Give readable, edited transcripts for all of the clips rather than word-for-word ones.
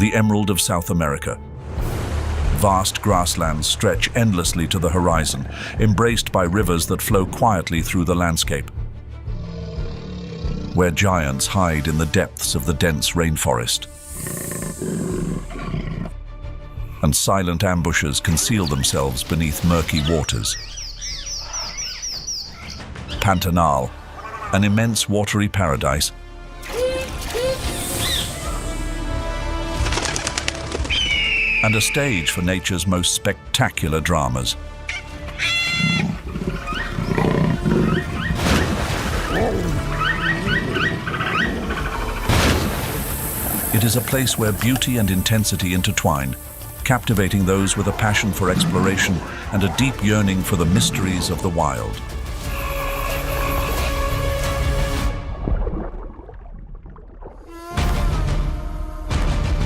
the emerald of South America. Vast grasslands stretch endlessly to the horizon, embraced by rivers that flow quietly through the landscape. Where giants hide in the depths of the dense rainforest, and silent ambushes conceal themselves beneath murky waters. Pantanal, an immense watery paradise, and a stage for nature's most spectacular dramas. It is a place where beauty and intensity intertwine, captivating those with a passion for exploration and a deep yearning for the mysteries of the wild.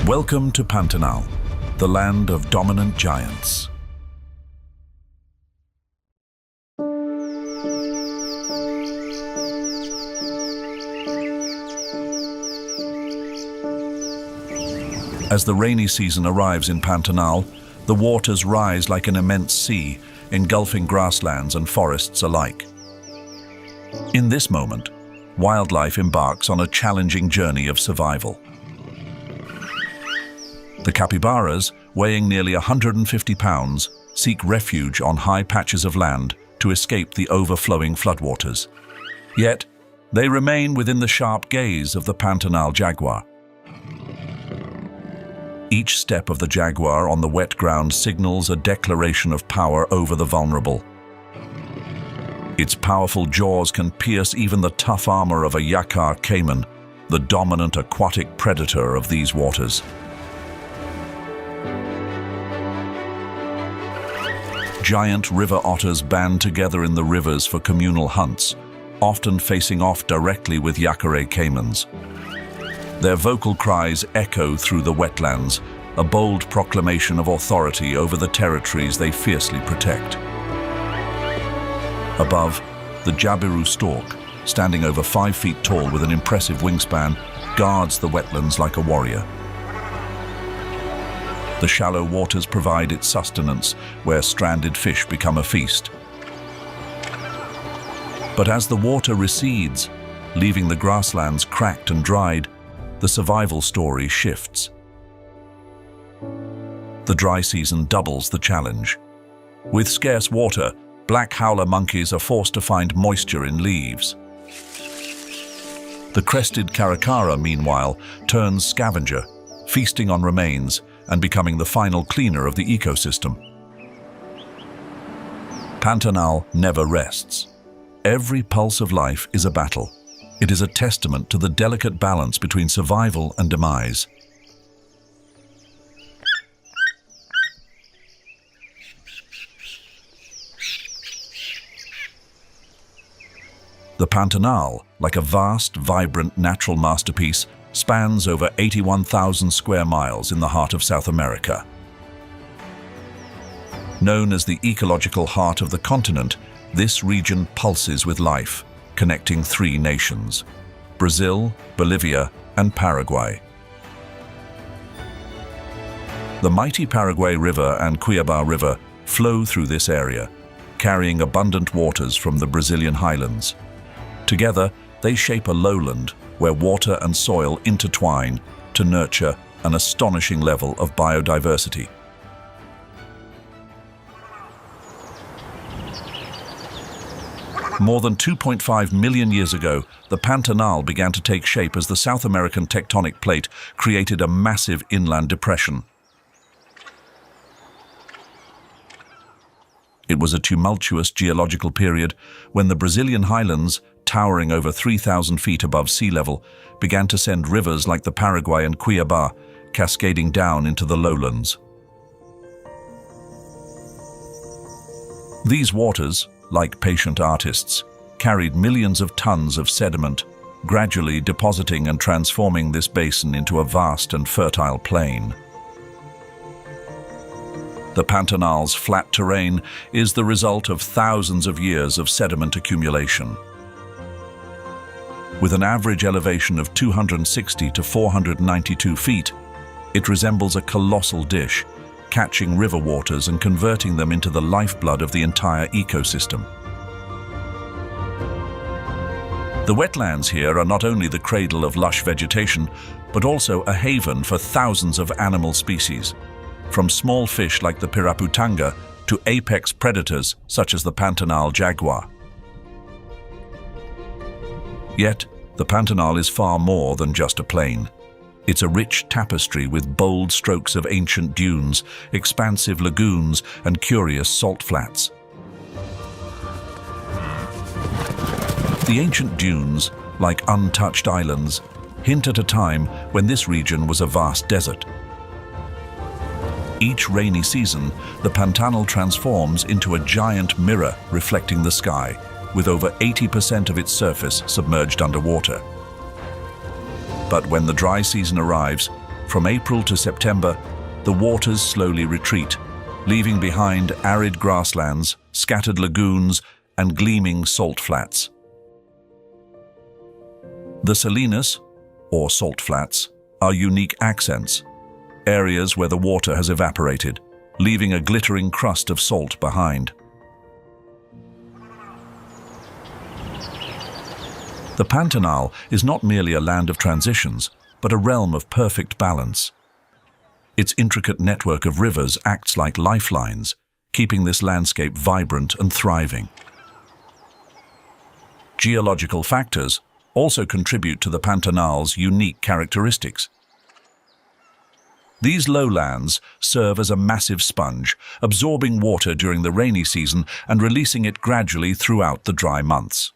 Welcome to Pantanal, the land of dominant giants. As the rainy season arrives in Pantanal, the waters rise like an immense sea, engulfing grasslands and forests alike. In this moment, wildlife embarks on a challenging journey of survival. The capybaras, weighing nearly 150 pounds, seek refuge on high patches of land to escape the overflowing floodwaters. Yet, they remain within the sharp gaze of the Pantanal jaguar. Each step of the jaguar on the wet ground signals a declaration of power over the vulnerable. Its powerful jaws can pierce even the tough armor of a yakar caiman, the dominant aquatic predator of these waters. Giant river otters band together in the rivers for communal hunts, often facing off directly with yakare caimans. Their vocal cries echo through the wetlands, a bold proclamation of authority over the territories they fiercely protect. Above, the jabiru stork, standing over 5 feet tall with an impressive wingspan, guards the wetlands like a warrior. The shallow waters provide its sustenance, where stranded fish become a feast. But as the water recedes, leaving the grasslands cracked and dried, the survival story shifts. The dry season doubles the challenge. With scarce water, black howler monkeys are forced to find moisture in leaves. The crested caracara, meanwhile, turns scavenger, feasting on remains and becoming the final cleaner of the ecosystem. Pantanal never rests. Every pulse of life is a battle. It is a testament to the delicate balance between survival and demise. The Pantanal, like a vast, vibrant natural masterpiece, spans over 81,000 square miles in the heart of South America. Known as the ecological heart of the continent, this region pulses with life, connecting 3 nations: Brazil, Bolivia, and Paraguay. The mighty Paraguay River and Cuiabá River flow through this area, carrying abundant waters from the Brazilian highlands. Together, they shape a lowland where water and soil intertwine to nurture an astonishing level of biodiversity. More than 2.5 million years ago, the Pantanal began to take shape as the South American tectonic plate created a massive inland depression. It was a tumultuous geological period when the Brazilian highlands, towering over 3,000 feet above sea level, began to send rivers like the Paraguay and Cuiabá cascading down into the lowlands. These waters, like patient artists, carried millions of tons of sediment, gradually depositing and transforming this basin into a vast and fertile plain. The Pantanal's flat terrain is the result of thousands of years of sediment accumulation. With an average elevation of 260 to 492 feet, It resembles a colossal dish, catching river waters and converting them into the lifeblood of the entire ecosystem. The wetlands here are not only the cradle of lush vegetation, but also a haven for thousands of animal species, from small fish like the piraputanga to apex predators such as the Pantanal jaguar. Yet, the Pantanal is far more than just a plain. It's a rich tapestry with bold strokes of ancient dunes, expansive lagoons, and curious salt flats. The ancient dunes, like untouched islands, hint at a time when this region was a vast desert. Each rainy season, the Pantanal transforms into a giant mirror reflecting the sky, with over 80% of its surface submerged underwater. But when the dry season arrives, from April to September, the waters slowly retreat, leaving behind arid grasslands, scattered lagoons, and gleaming salt flats. The salinas, or salt flats, are unique accents, areas where the water has evaporated, leaving a glittering crust of salt behind. The Pantanal is not merely a land of transitions, but a realm of perfect balance. Its intricate network of rivers acts like lifelines, keeping this landscape vibrant and thriving. Geological factors also contribute to the Pantanal's unique characteristics. These lowlands serve as a massive sponge, absorbing water during the rainy season and releasing it gradually throughout the dry months.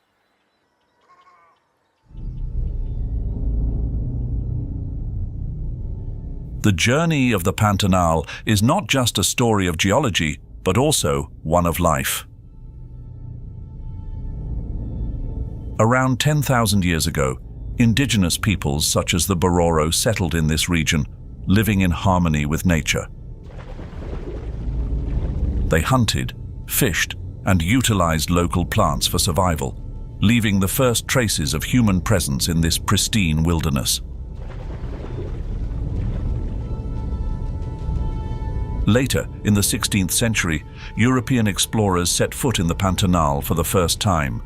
The journey of the Pantanal is not just a story of geology, but also one of life. Around 10,000 years ago, indigenous peoples such as the Bororo settled in this region, living in harmony with nature. They hunted, fished, and utilized local plants for survival, leaving the first traces of human presence in this pristine wilderness. Later, in the 16th century, European explorers set foot in the Pantanal for the first time.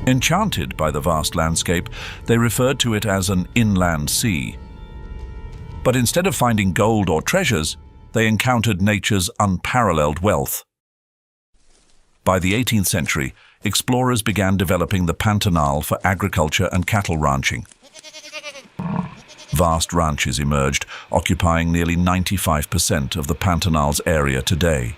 Enchanted by the vast landscape, they referred to it as an inland sea. But instead of finding gold or treasures, they encountered nature's unparalleled wealth. By the 18th century, explorers began developing the Pantanal for agriculture and cattle ranching. Vast ranches emerged, occupying nearly 95% of the Pantanal's area today.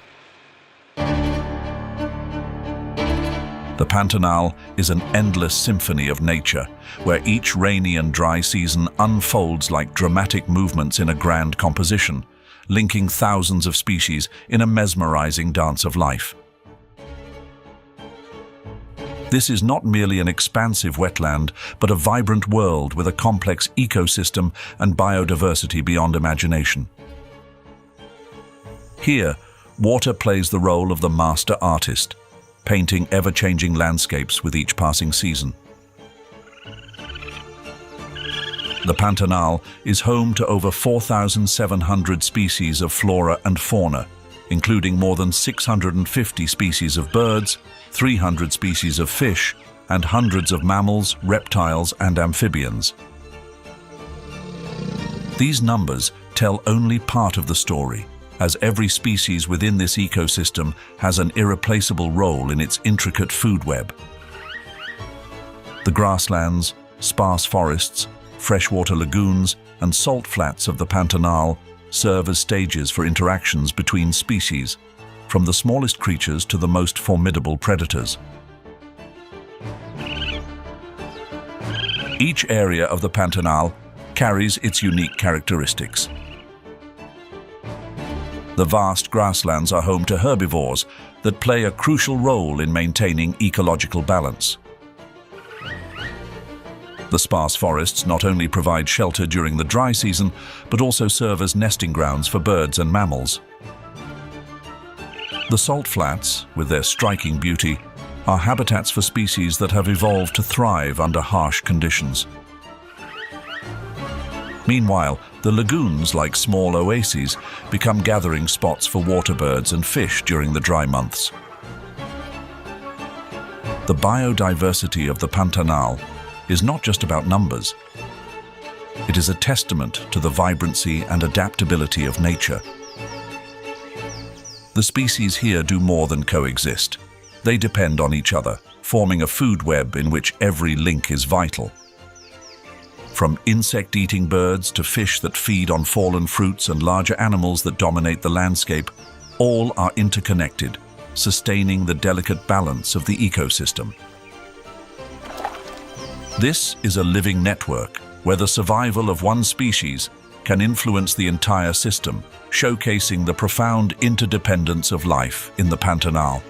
The Pantanal is an endless symphony of nature, where each rainy and dry season unfolds like dramatic movements in a grand composition, linking thousands of species in a mesmerizing dance of life. This is not merely an expansive wetland, but a vibrant world with a complex ecosystem and biodiversity beyond imagination. Here, water plays the role of the master artist, painting ever-changing landscapes with each passing season. The Pantanal is home to over 4,700 species of flora and fauna, including more than 650 species of birds, 300 species of fish, and hundreds of mammals, reptiles, and amphibians. These numbers tell only part of the story, as every species within this ecosystem has an irreplaceable role in its intricate food web. The grasslands, sparse forests, freshwater lagoons, and salt flats of the Pantanal serve as stages for interactions between species, from the smallest creatures to the most formidable predators. Each area of the Pantanal carries its unique characteristics. The vast grasslands are home to herbivores that play a crucial role in maintaining ecological balance. The sparse forests not only provide shelter during the dry season, but also serve as nesting grounds for birds and mammals. The salt flats, with their striking beauty, are habitats for species that have evolved to thrive under harsh conditions. Meanwhile, the lagoons, like small oases, become gathering spots for water birds and fish during the dry months. The biodiversity of the Pantanal is not just about numbers. It is a testament to the vibrancy and adaptability of nature. The species here do more than coexist. They depend on each other, forming a food web in which every link is vital. From insect-eating birds to fish that feed on fallen fruits and larger animals that dominate the landscape, all are interconnected, sustaining the delicate balance of the ecosystem. This is a living network where the survival of one species can influence the entire system, showcasing the profound interdependence of life in the Pantanal.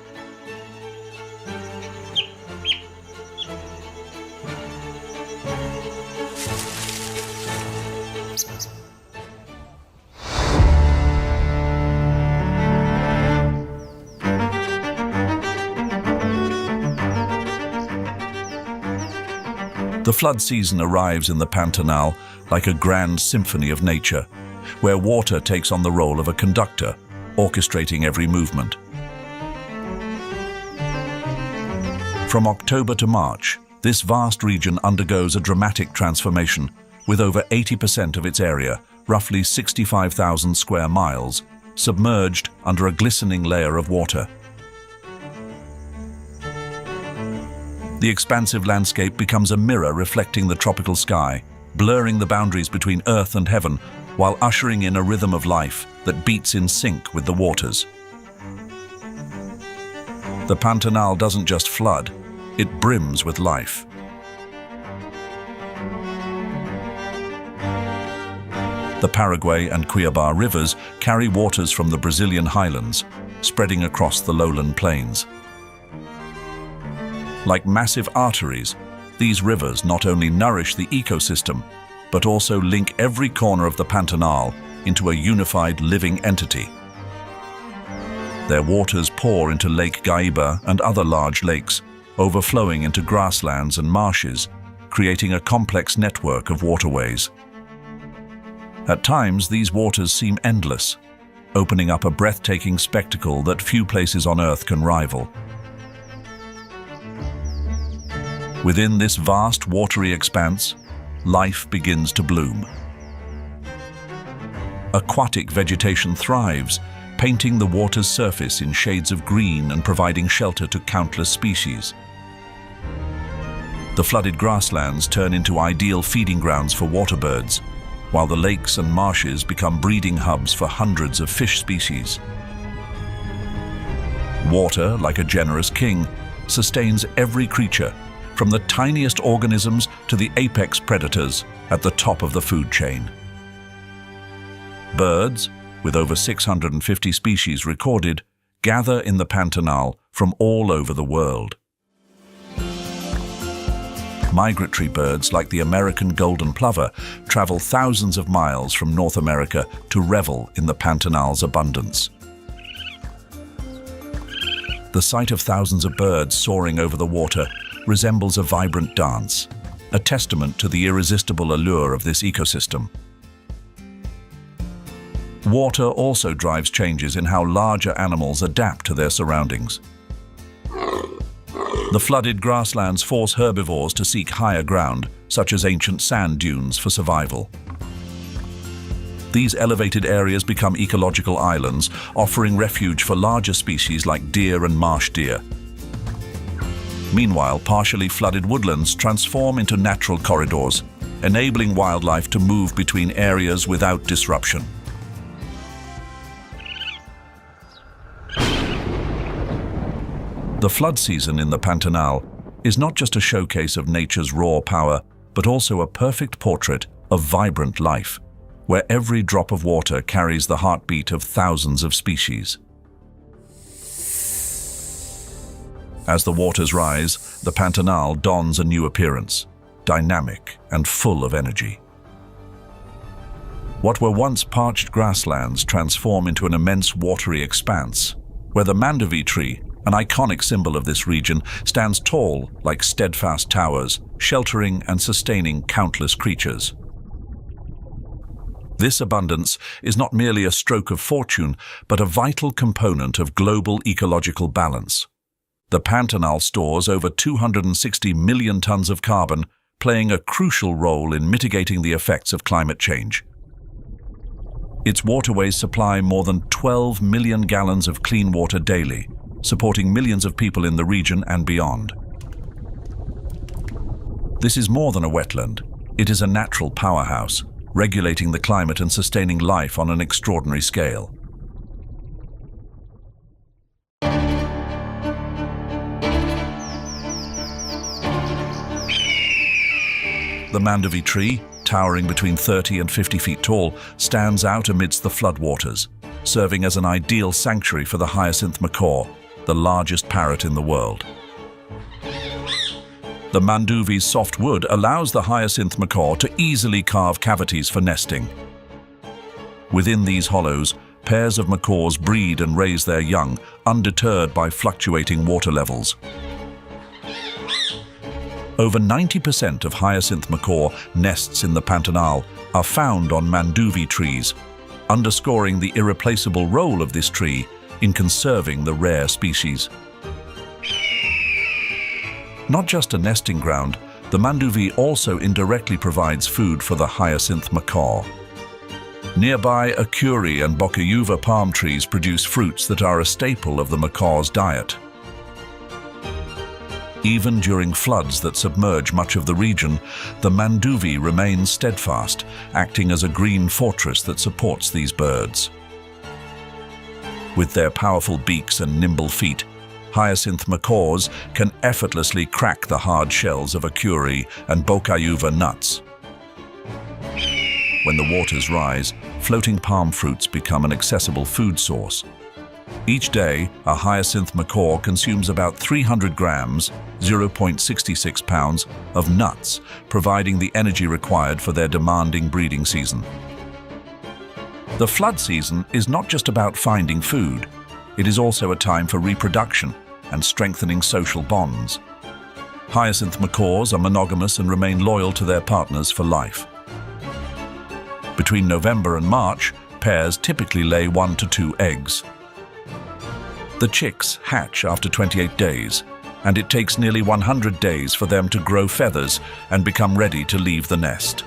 The flood season arrives in the Pantanal like a grand symphony of nature, where water takes on the role of a conductor, orchestrating every movement. From October to March, this vast region undergoes a dramatic transformation, with over 80% of its area, roughly 65,000 square miles, submerged under a glistening layer of water. The expansive landscape becomes a mirror reflecting the tropical sky, blurring the boundaries between earth and heaven, while ushering in a rhythm of life that beats in sync with the waters. The Pantanal doesn't just flood, it brims with life. The Paraguay and Cuiabá rivers carry waters from the Brazilian highlands, spreading across the lowland plains. Like massive arteries, these rivers not only nourish the ecosystem, but also link every corner of the Pantanal into a unified living entity. Their waters pour into Lake Guaíba and other large lakes, overflowing into grasslands and marshes, creating a complex network of waterways. At times, these waters seem endless, opening up a breathtaking spectacle that few places on Earth can rival. Within this vast watery expanse, life begins to bloom. Aquatic vegetation thrives, painting the water's surface in shades of green and providing shelter to countless species. The flooded grasslands turn into ideal feeding grounds for water birds, while the lakes and marshes become breeding hubs for hundreds of fish species. Water, like a generous king, sustains every creature, from the tiniest organisms to the apex predators at the top of the food chain. Birds, with over 650 species recorded, gather in the Pantanal from all over the world. Migratory birds like the American golden plover travel thousands of miles from North America to revel in the Pantanal's abundance. The sight of thousands of birds soaring over the water resembles a vibrant dance, a testament to the irresistible allure of this ecosystem. Water also drives changes in how larger animals adapt to their surroundings. The flooded grasslands force herbivores to seek higher ground, such as ancient sand dunes, for survival. These elevated areas become ecological islands, offering refuge for larger species like deer and marsh deer. Meanwhile, partially flooded woodlands transform into natural corridors, enabling wildlife to move between areas without disruption. The flood season in the Pantanal is not just a showcase of nature's raw power, but also a perfect portrait of vibrant life, where every drop of water carries the heartbeat of thousands of species. As the waters rise, the Pantanal dons a new appearance, dynamic and full of energy. What were once parched grasslands transform into an immense watery expanse, where the mandovi tree, an iconic symbol of this region, stands tall like steadfast towers, sheltering and sustaining countless creatures. This abundance is not merely a stroke of fortune, but a vital component of global ecological balance. The Pantanal stores over 260 million tons of carbon, playing a crucial role in mitigating the effects of climate change. Its waterways supply more than 12 million gallons of clean water daily, supporting millions of people in the region and beyond. This is more than a wetland. It is a natural powerhouse, regulating the climate and sustaining life on an extraordinary scale. The Mandovi tree, towering between 30 and 50 feet tall, stands out amidst the floodwaters, serving as an ideal sanctuary for the hyacinth macaw, the largest parrot in the world. The Mandovi's soft wood allows the hyacinth macaw to easily carve cavities for nesting. Within these hollows, pairs of macaws breed and raise their young, undeterred by fluctuating water levels. Over 90% of hyacinth macaw nests in the Pantanal are found on Mandovi trees, underscoring the irreplaceable role of this tree in conserving the rare species. Not just a nesting ground, the Mandovi also indirectly provides food for the hyacinth macaw. Nearby, Akuri and Bokayuva palm trees produce fruits that are a staple of the macaw's diet. Even during floods that submerge much of the region, the Mandovi remains steadfast, acting as a green fortress that supports these birds. With their powerful beaks and nimble feet, hyacinth macaws can effortlessly crack the hard shells of Akuri and Bokayuva nuts. When the waters rise, floating palm fruits become an accessible food source. Each day, a hyacinth macaw consumes about 300 grams, 0.66 pounds, of nuts, providing the energy required for their demanding breeding season. The flood season is not just about finding food. It is also a time for reproduction and strengthening social bonds. Hyacinth macaws are monogamous and remain loyal to their partners for life. Between November and March, pairs typically lay 1 to 2 eggs. The chicks hatch after 28 days, and it takes nearly 100 days for them to grow feathers and become ready to leave the nest.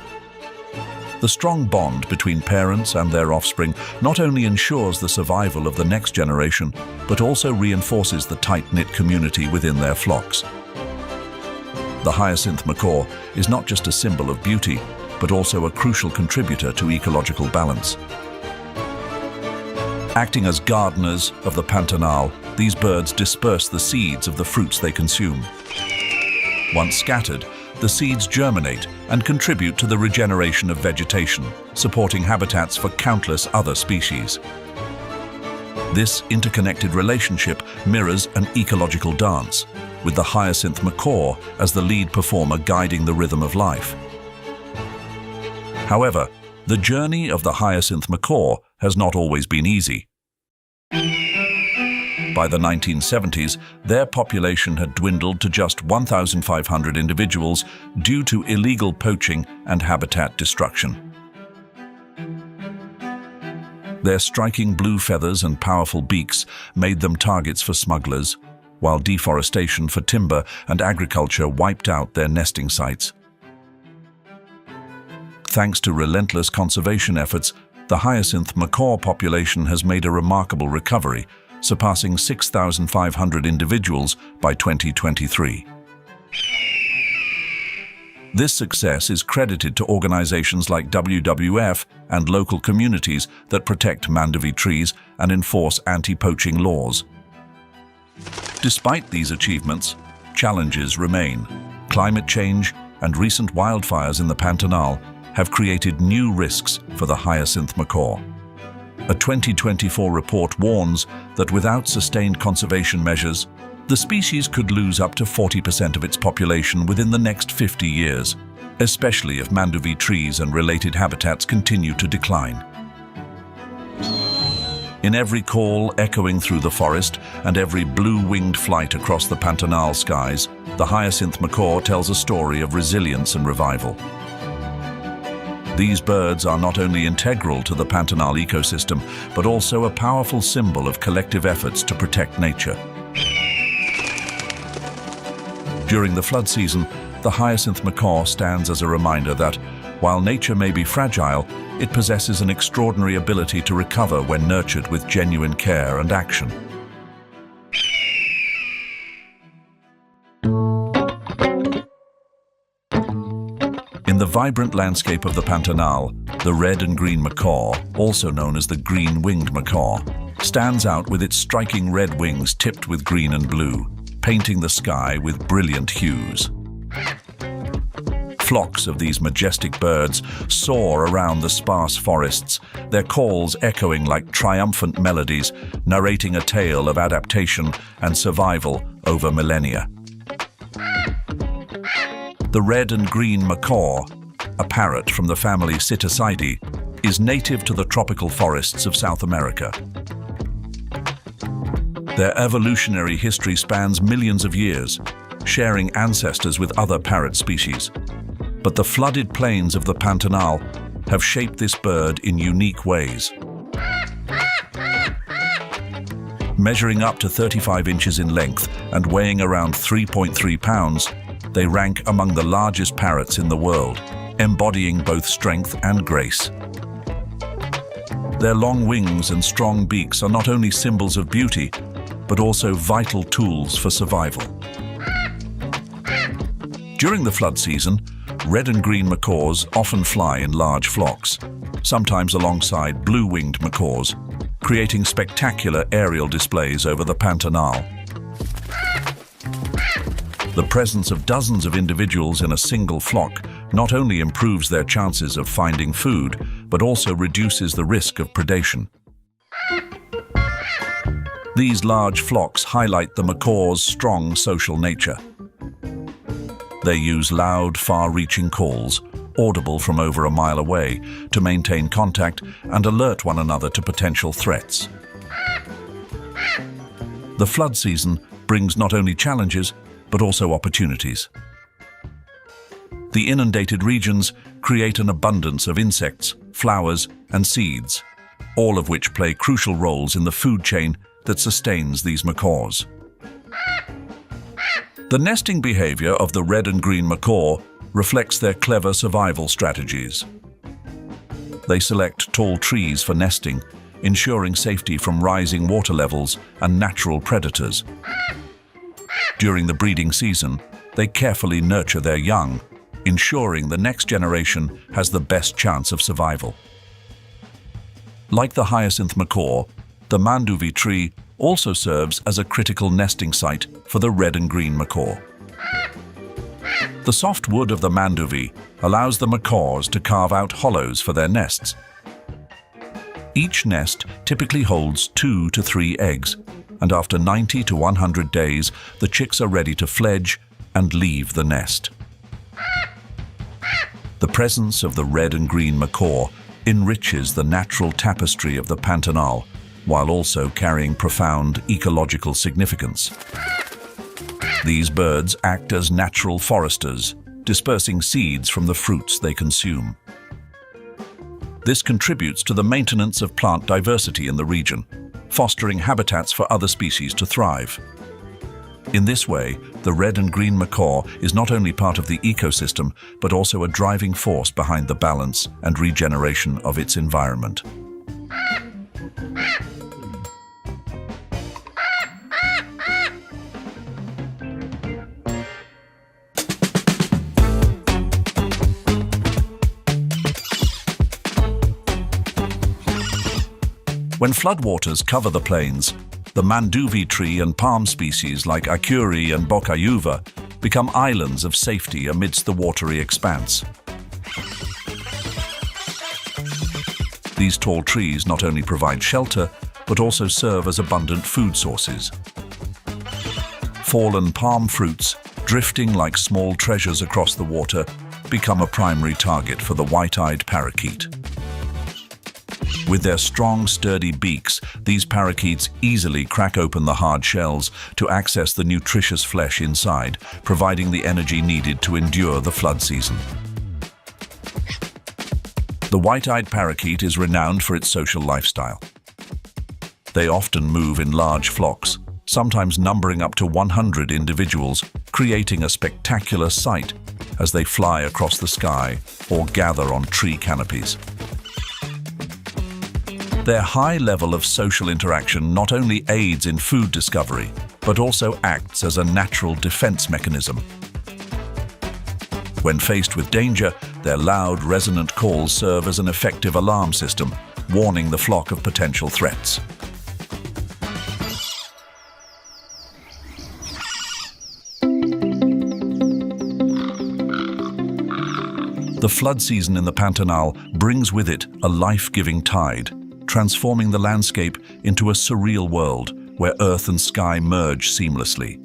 The strong bond between parents and their offspring not only ensures the survival of the next generation, but also reinforces the tight-knit community within their flocks. The hyacinth macaw is not just a symbol of beauty, but also a crucial contributor to ecological balance. Acting as gardeners of the Pantanal, these birds disperse the seeds of the fruits they consume. Once scattered, the seeds germinate and contribute to the regeneration of vegetation, supporting habitats for countless other species. This interconnected relationship mirrors an ecological dance, with the hyacinth macaw as the lead performer guiding the rhythm of life. However, the journey of the hyacinth macaw has not always been easy. By the 1970s, their population had dwindled to just 1,500 individuals due to illegal poaching and habitat destruction. Their striking blue feathers and powerful beaks made them targets for smugglers, while deforestation for timber and agriculture wiped out their nesting sites. Thanks to relentless conservation efforts, the hyacinth macaw population has made a remarkable recovery, surpassing 6,500 individuals by 2023. This success is credited to organizations like WWF and local communities that protect Mandovi trees and enforce anti-poaching laws. Despite these achievements, challenges remain. Climate change and recent wildfires in the Pantanal have created new risks for the hyacinth macaw. A 2024 report warns that without sustained conservation measures, the species could lose up to 40% of its population within the next 50 years, especially if Mandovi trees and related habitats continue to decline. In every call echoing through the forest and every blue-winged flight across the Pantanal skies, the hyacinth macaw tells a story of resilience and revival. These birds are not only integral to the Pantanal ecosystem, but also a powerful symbol of collective efforts to protect nature. During the flood season, the hyacinth macaw stands as a reminder that, while nature may be fragile, it possesses an extraordinary ability to recover when nurtured with genuine care and action. In the vibrant landscape of the Pantanal, the red and green macaw, also known as the green-winged macaw, stands out with its striking red wings tipped with green and blue, painting the sky with brilliant hues. Flocks of these majestic birds soar around the sparse forests, their calls echoing like triumphant melodies, narrating a tale of adaptation and survival over millennia. The red and green macaw, a parrot from the family Psittacidae, is native to the tropical forests of South America. Their evolutionary history spans millions of years, sharing ancestors with other parrot species. But the flooded plains of the Pantanal have shaped this bird in unique ways. Measuring up to 35 inches in length and weighing around 3.3 pounds, they rank among the largest parrots in the world, embodying both strength and grace. Their long wings and strong beaks are not only symbols of beauty, but also vital tools for survival. During the flood season, red and green macaws often fly in large flocks, sometimes alongside blue-winged macaws, creating spectacular aerial displays over the Pantanal. The presence of dozens of individuals in a single flock not only improves their chances of finding food, but also reduces the risk of predation. These large flocks highlight the macaw's strong social nature. They use loud, far-reaching calls, audible from over a mile away, to maintain contact and alert one another to potential threats. The flood season brings not only challenges, but also opportunities. The inundated regions create an abundance of insects, flowers, and seeds, all of which play crucial roles in the food chain that sustains these macaws. The nesting behavior of the red and green macaw reflects their clever survival strategies. They select tall trees for nesting, ensuring safety from rising water levels and natural predators. During the breeding season, they carefully nurture their young, ensuring the next generation has the best chance of survival. Like the hyacinth macaw, the manduvi tree also serves as a critical nesting site for the red and green macaw. The soft wood of the manduvi allows the macaws to carve out hollows for their nests. Each nest typically holds 2 to 3 eggs, and after 90 to 100 days, the chicks are ready to fledge and leave the nest. The presence of the red and green macaw enriches the natural tapestry of the Pantanal, while also carrying profound ecological significance. These birds act as natural foresters, dispersing seeds from the fruits they consume. This contributes to the maintenance of plant diversity in the region, fostering habitats for other species to thrive. In this way, the red and green macaw is not only part of the ecosystem, but also a driving force behind the balance and regeneration of its environment. When floodwaters cover the plains, the manduvi tree and palm species like acuri and bocayuva become islands of safety amidst the watery expanse. These tall trees not only provide shelter, but also serve as abundant food sources. Fallen palm fruits, drifting like small treasures across the water, become a primary target for the white-eyed parakeet. With their strong, sturdy beaks, these parakeets easily crack open the hard shells to access the nutritious flesh inside, providing the energy needed to endure the flood season. The white-eyed parakeet is renowned for its social lifestyle. They often move in large flocks, sometimes numbering up to 100 individuals, creating a spectacular sight as they fly across the sky or gather on tree canopies. Their high level of social interaction not only aids in food discovery, but also acts as a natural defense mechanism. When faced with danger, their loud, resonant calls serve as an effective alarm system, warning the flock of potential threats. The flood season in the Pantanal brings with it a life-giving tide, transforming the landscape into a surreal world where earth and sky merge seamlessly.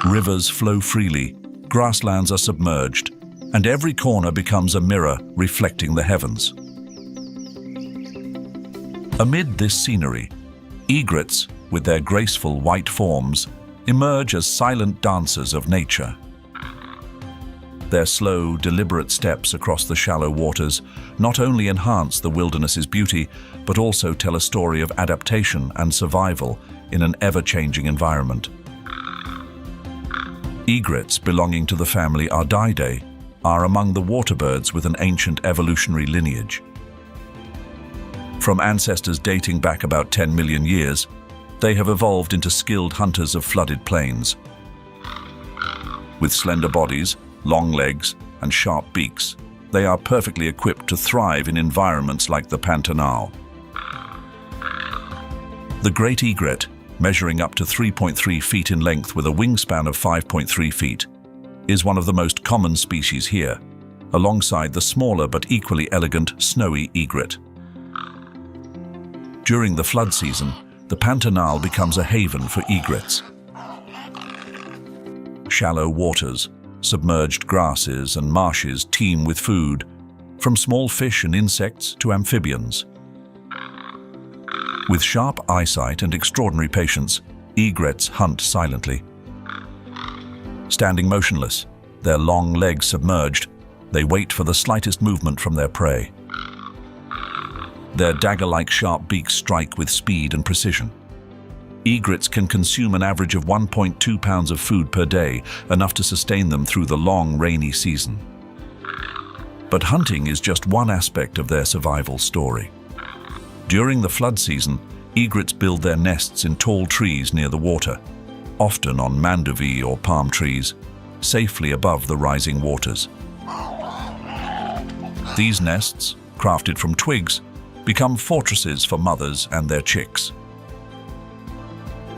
Rivers flow freely, grasslands are submerged, and every corner becomes a mirror reflecting the heavens. Amid this scenery, egrets, with their graceful white forms, emerge as silent dancers of nature. Their slow, deliberate steps across the shallow waters not only enhance the wilderness's beauty, but also tell a story of adaptation and survival in an ever-changing environment. Egrets belonging to the family Ardeidae are among the waterbirds with an ancient evolutionary lineage. From ancestors dating back about 10 million years, they have evolved into skilled hunters of flooded plains. With slender bodies, long legs, and sharp beaks, they are perfectly equipped to thrive in environments like the Pantanal. The great egret, measuring up to 3.3 feet in length with a wingspan of 5.3 feet, is one of the most common species here, alongside the smaller but equally elegant snowy egret. During the flood season, the Pantanal becomes a haven for egrets. Shallow waters, submerged grasses and marshes teem with food, from small fish and insects to amphibians. With sharp eyesight and extraordinary patience, egrets hunt silently. Standing motionless, their long legs submerged, they wait for the slightest movement from their prey. Their dagger-like sharp beaks strike with speed and precision. Egrets can consume an average of 1.2 pounds of food per day, enough to sustain them through the long, rainy season. But hunting is just one aspect of their survival story. During the flood season, egrets build their nests in tall trees near the water, often on mandovi or palm trees, safely above the rising waters. These nests, crafted from twigs, become fortresses for mothers and their chicks.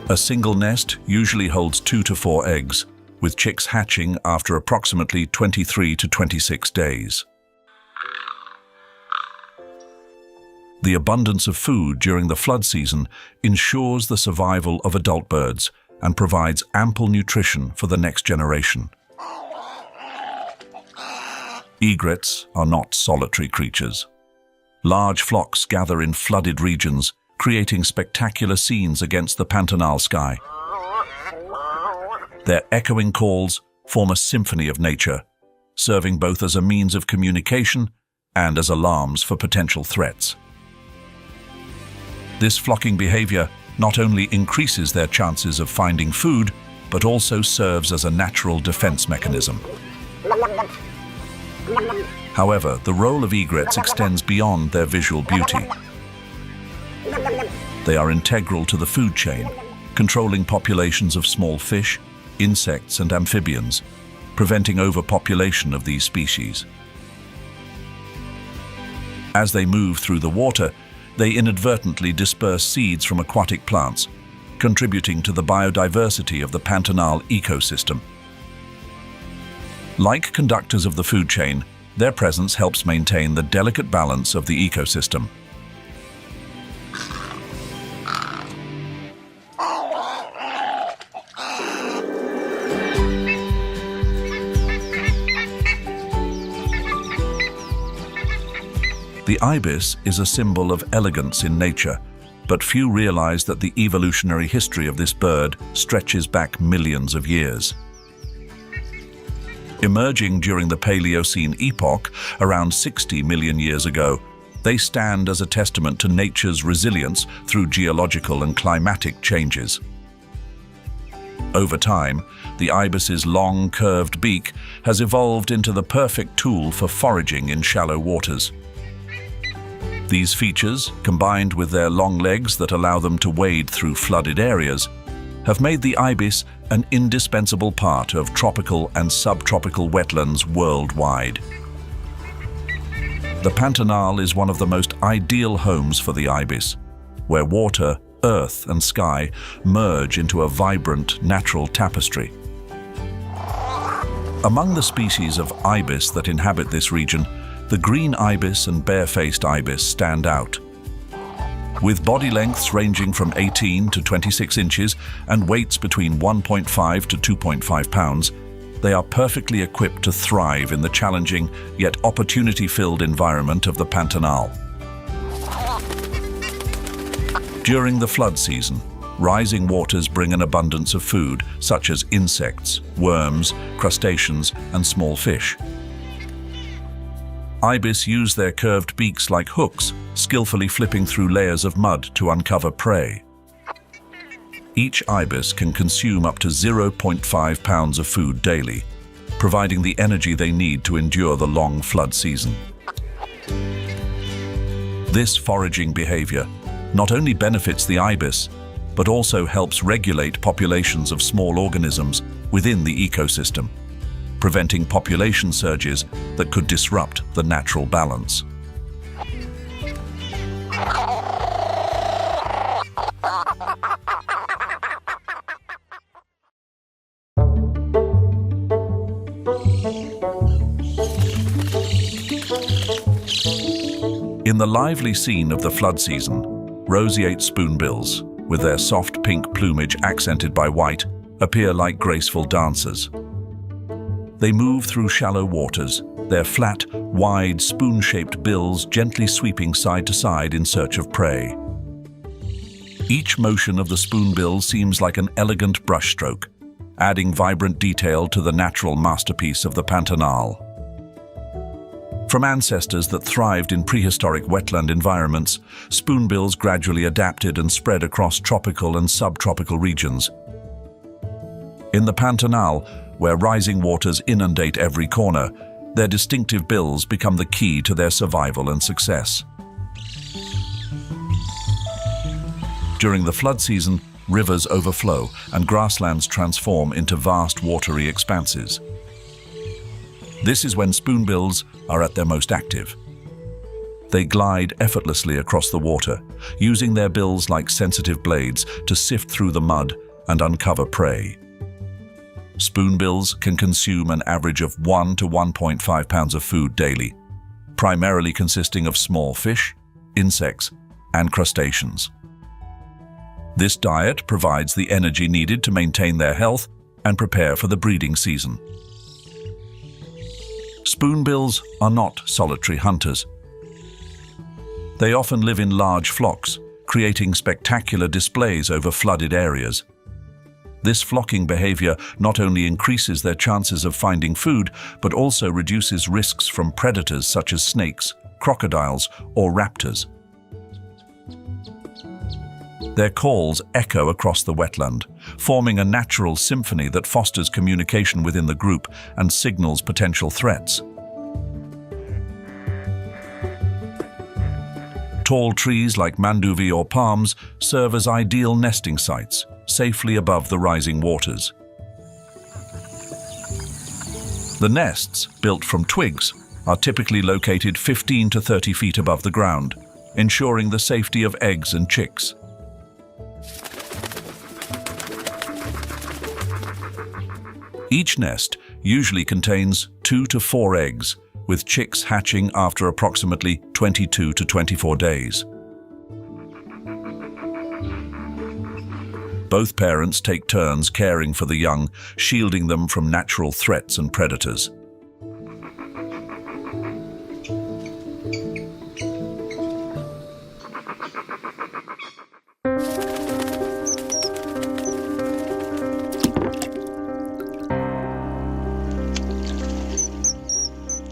A single nest usually holds 2 to 4 eggs, with chicks hatching after approximately 23 to 26 days. The abundance of food during the flood season ensures the survival of adult birds and provides ample nutrition for the next generation. Egrets are not solitary creatures. Large flocks gather in flooded regions, creating spectacular scenes against the Pantanal sky. Their echoing calls form a symphony of nature, serving both as a means of communication and as alarms for potential threats. This flocking behavior not only increases their chances of finding food, but also serves as a natural defense mechanism. However, the role of egrets extends beyond their visual beauty. They are integral to the food chain, controlling populations of small fish, insects, and amphibians, preventing overpopulation of these species. As they move through the water, they inadvertently disperse seeds from aquatic plants, contributing to the biodiversity of the Pantanal ecosystem. Like conductors of the food chain, their presence helps maintain the delicate balance of the ecosystem. The ibis is a symbol of elegance in nature, but few realize that the evolutionary history of this bird stretches back millions of years. Emerging during the Paleocene epoch, around 60 million years ago, they stand as a testament to nature's resilience through geological and climatic changes. Over time, the ibis's long, curved beak has evolved into the perfect tool for foraging in shallow waters. These features, combined with their long legs that allow them to wade through flooded areas, have made the ibis an indispensable part of tropical and subtropical wetlands worldwide. The Pantanal is one of the most ideal homes for the ibis, where water, earth, and sky merge into a vibrant, natural tapestry. Among the species of ibis that inhabit this region, the green ibis and barefaced ibis stand out. With body lengths ranging from 18 to 26 inches and weights between 1.5 to 2.5 pounds, they are perfectly equipped to thrive in the challenging yet opportunity-filled environment of the Pantanal. During the flood season, rising waters bring an abundance of food, such as insects, worms, crustaceans, and small fish. Ibis use their curved beaks like hooks, skillfully flipping through layers of mud to uncover prey. Each ibis can consume up to 0.5 pounds of food daily, providing the energy they need to endure the long flood season. This foraging behavior not only benefits the ibis, but also helps regulate populations of small organisms within the ecosystem, preventing population surges that could disrupt the natural balance. In the lively scene of the flood season, roseate spoonbills, with their soft pink plumage accented by white, appear like graceful dancers. They move through shallow waters, their flat, wide, spoon-shaped bills gently sweeping side to side in search of prey. Each motion of the spoonbill seems like an elegant brushstroke, adding vibrant detail to the natural masterpiece of the Pantanal. From ancestors that thrived in prehistoric wetland environments, spoonbills gradually adapted and spread across tropical and subtropical regions. In the Pantanal, where rising waters inundate every corner, their distinctive bills become the key to their survival and success. During the flood season, rivers overflow and grasslands transform into vast watery expanses. This is when spoonbills are at their most active. They glide effortlessly across the water, using their bills like sensitive blades to sift through the mud and uncover prey. Spoonbills can consume an average of 1 to 1.5 pounds of food daily, primarily consisting of small fish, insects, and crustaceans. This diet provides the energy needed to maintain their health and prepare for the breeding season. Spoonbills are not solitary hunters. They often live in large flocks, creating spectacular displays over flooded areas. This flocking behavior not only increases their chances of finding food, but also reduces risks from predators such as snakes, crocodiles, or raptors. Their calls echo across the wetland, forming a natural symphony that fosters communication within the group and signals potential threats. Tall trees like manduvi or palms serve as ideal nesting sites, safely above the rising waters. The nests, built from twigs, are typically located 15 to 30 feet above the ground, ensuring the safety of eggs and chicks. Each nest usually contains 2 to 4 eggs, with chicks hatching after approximately 22 to 24 days. Both parents take turns caring for the young, shielding them from natural threats and predators.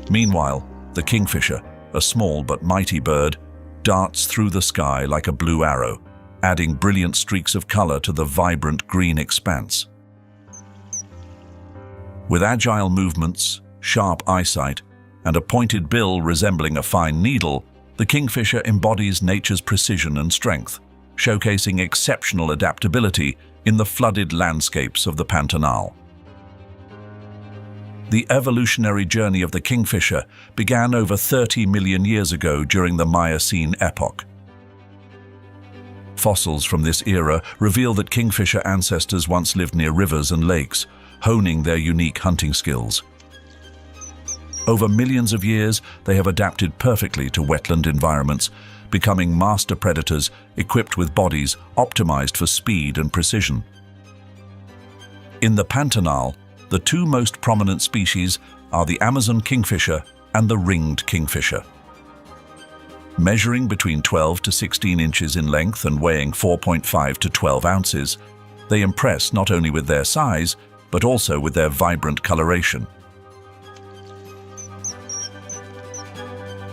Meanwhile, the kingfisher, a small but mighty bird, darts through the sky like a blue arrow, adding brilliant streaks of color to the vibrant green expanse. With agile movements, sharp eyesight, and a pointed bill resembling a fine needle, the kingfisher embodies nature's precision and strength, showcasing exceptional adaptability in the flooded landscapes of the Pantanal. The evolutionary journey of the kingfisher began over 30 million years ago during the Miocene epoch. Fossils from this era reveal that kingfisher ancestors once lived near rivers and lakes, honing their unique hunting skills. Over millions of years, they have adapted perfectly to wetland environments, becoming master predators equipped with bodies optimized for speed and precision. In the Pantanal, the two most prominent species are the Amazon kingfisher and the ringed kingfisher. Measuring between 12 to 16 inches in length and weighing 4.5 to 12 ounces, they impress not only with their size, but also with their vibrant coloration.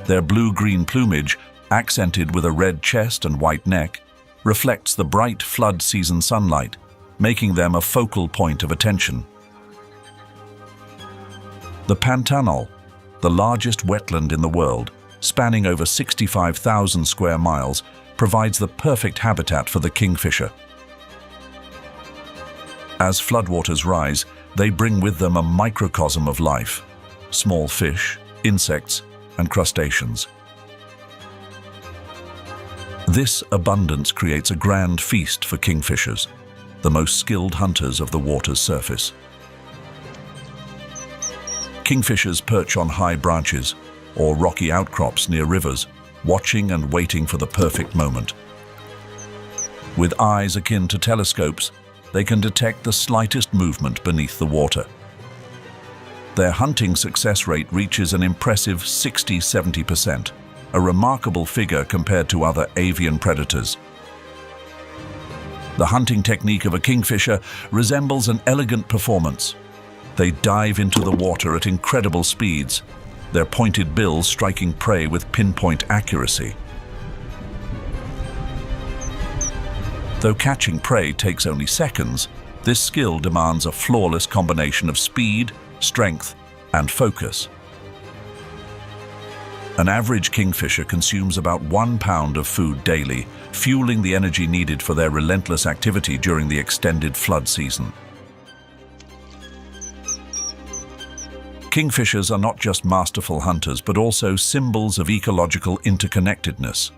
Their blue-green plumage, accented with a red chest and white neck, reflects the bright flood season sunlight, making them a focal point of attention. The Pantanal, the largest wetland in the world, spanning over 65,000 square miles, provides the perfect habitat for the kingfisher. As floodwaters rise, they bring with them a microcosm of life: small fish, insects, and crustaceans. This abundance creates a grand feast for kingfishers, the most skilled hunters of the water's surface. Kingfishers perch on high branches or rocky outcrops near rivers, watching and waiting for the perfect moment. With eyes akin to telescopes, they can detect the slightest movement beneath the water. Their hunting success rate reaches an impressive 60–70%, a remarkable figure compared to other avian predators. The hunting technique of a kingfisher resembles an elegant performance. They dive into the water at incredible speeds, their pointed bills striking prey with pinpoint accuracy. Though catching prey takes only seconds, this skill demands a flawless combination of speed, strength, and focus. An average kingfisher consumes about 1 pound of food daily, fueling the energy needed for their relentless activity during the extended flood season. Kingfishers are not just masterful hunters, but also symbols of ecological interconnectedness.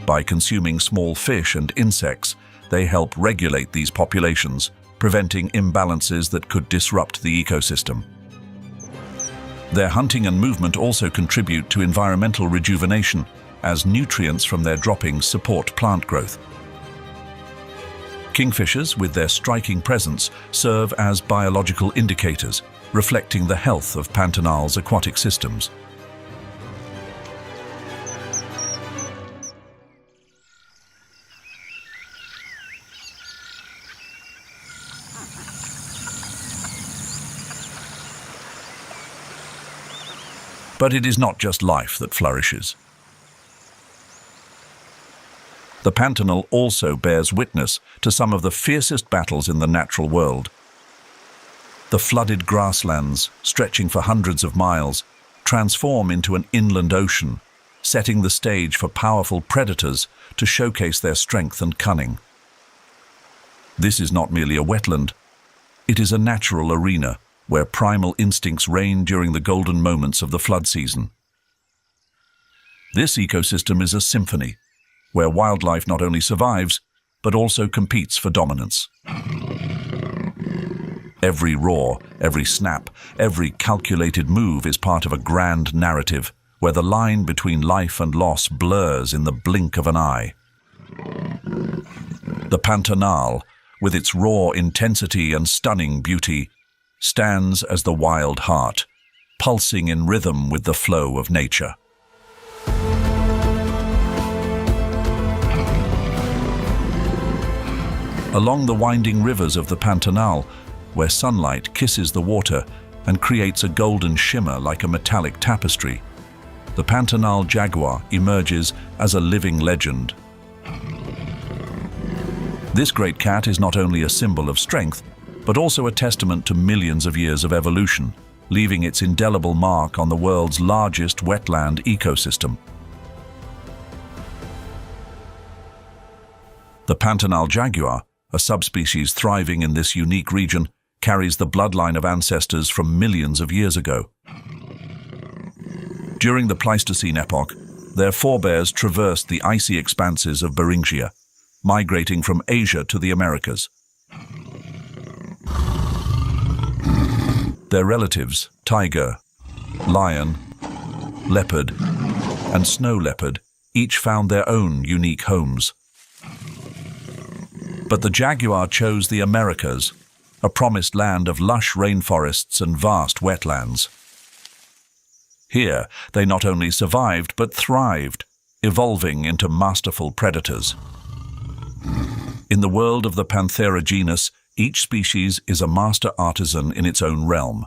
By consuming small fish and insects, they help regulate these populations, preventing imbalances that could disrupt the ecosystem. Their hunting and movement also contribute to environmental rejuvenation, as nutrients from their droppings support plant growth. Kingfishers, with their striking presence, serve as biological indicators, reflecting the health of Pantanal's aquatic systems. But it is not just life that flourishes. The Pantanal also bears witness to some of the fiercest battles in the natural world. The flooded grasslands, stretching for hundreds of miles, transform into an inland ocean, setting the stage for powerful predators to showcase their strength and cunning. This is not merely a wetland, it is a natural arena where primal instincts reign during the golden moments of the flood season. This ecosystem is a symphony, where wildlife not only survives, but also competes for dominance. Every roar, every snap, every calculated move is part of a grand narrative, where the line between life and loss blurs in the blink of an eye. The Pantanal, with its raw intensity and stunning beauty, stands as the wild heart, pulsing in rhythm with the flow of nature. Along the winding rivers of the Pantanal, where sunlight kisses the water, and creates a golden shimmer like a metallic tapestry. The Pantanal jaguar emerges as a living legend. This great cat is not only a symbol of strength, but also a testament to millions of years of evolution, leaving its indelible mark on the world's largest wetland ecosystem. The Pantanal jaguar, a subspecies thriving in this unique region, carries the bloodline of ancestors from millions of years ago. During the Pleistocene epoch, their forebears traversed the icy expanses of Beringia, migrating from Asia to the Americas. Their relatives, tiger, lion, leopard, and snow leopard, each found their own unique homes. But the jaguar chose the Americas, a promised land of lush rainforests and vast wetlands. Here, they not only survived but thrived, evolving into masterful predators. In the world of the Panthera genus, each species is a master artisan in its own realm.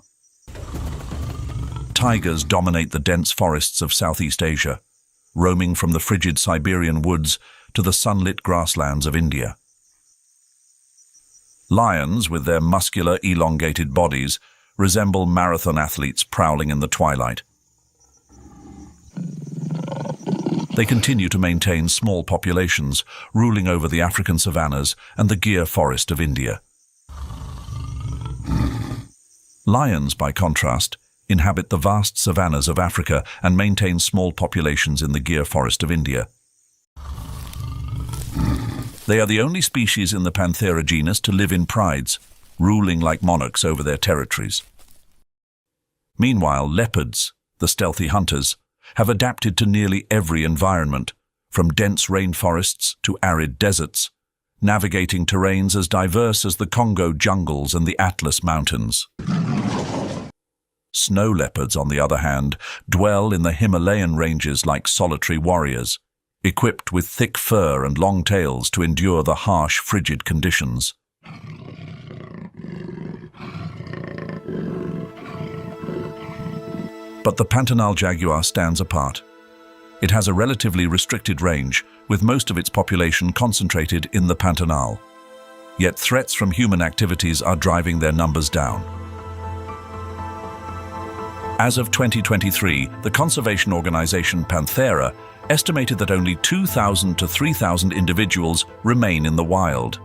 Tigers dominate the dense forests of Southeast Asia, roaming from the frigid Siberian woods to the sunlit grasslands of India. Lions, with their muscular, elongated bodies, resemble marathon athletes prowling in the twilight. They continue to maintain small populations, ruling over the African savannas and the Gir forest of India. Lions, by contrast, inhabit the vast savannas of Africa and maintain small populations in the Gir forest of India. They are the only species in the Panthera genus to live in prides, ruling like monarchs over their territories. Meanwhile, leopards, the stealthy hunters, have adapted to nearly every environment, from dense rainforests to arid deserts, navigating terrains as diverse as the Congo jungles and the Atlas Mountains. Snow leopards, on the other hand, dwell in the Himalayan ranges like solitary warriors, equipped with thick fur and long tails to endure the harsh, frigid conditions. But the Pantanal jaguar stands apart. It has a relatively restricted range, with most of its population concentrated in the Pantanal. Yet threats from human activities are driving their numbers down. As of 2023, the conservation organization Panthera estimated that only 2,000 to 3,000 individuals remain in the wild.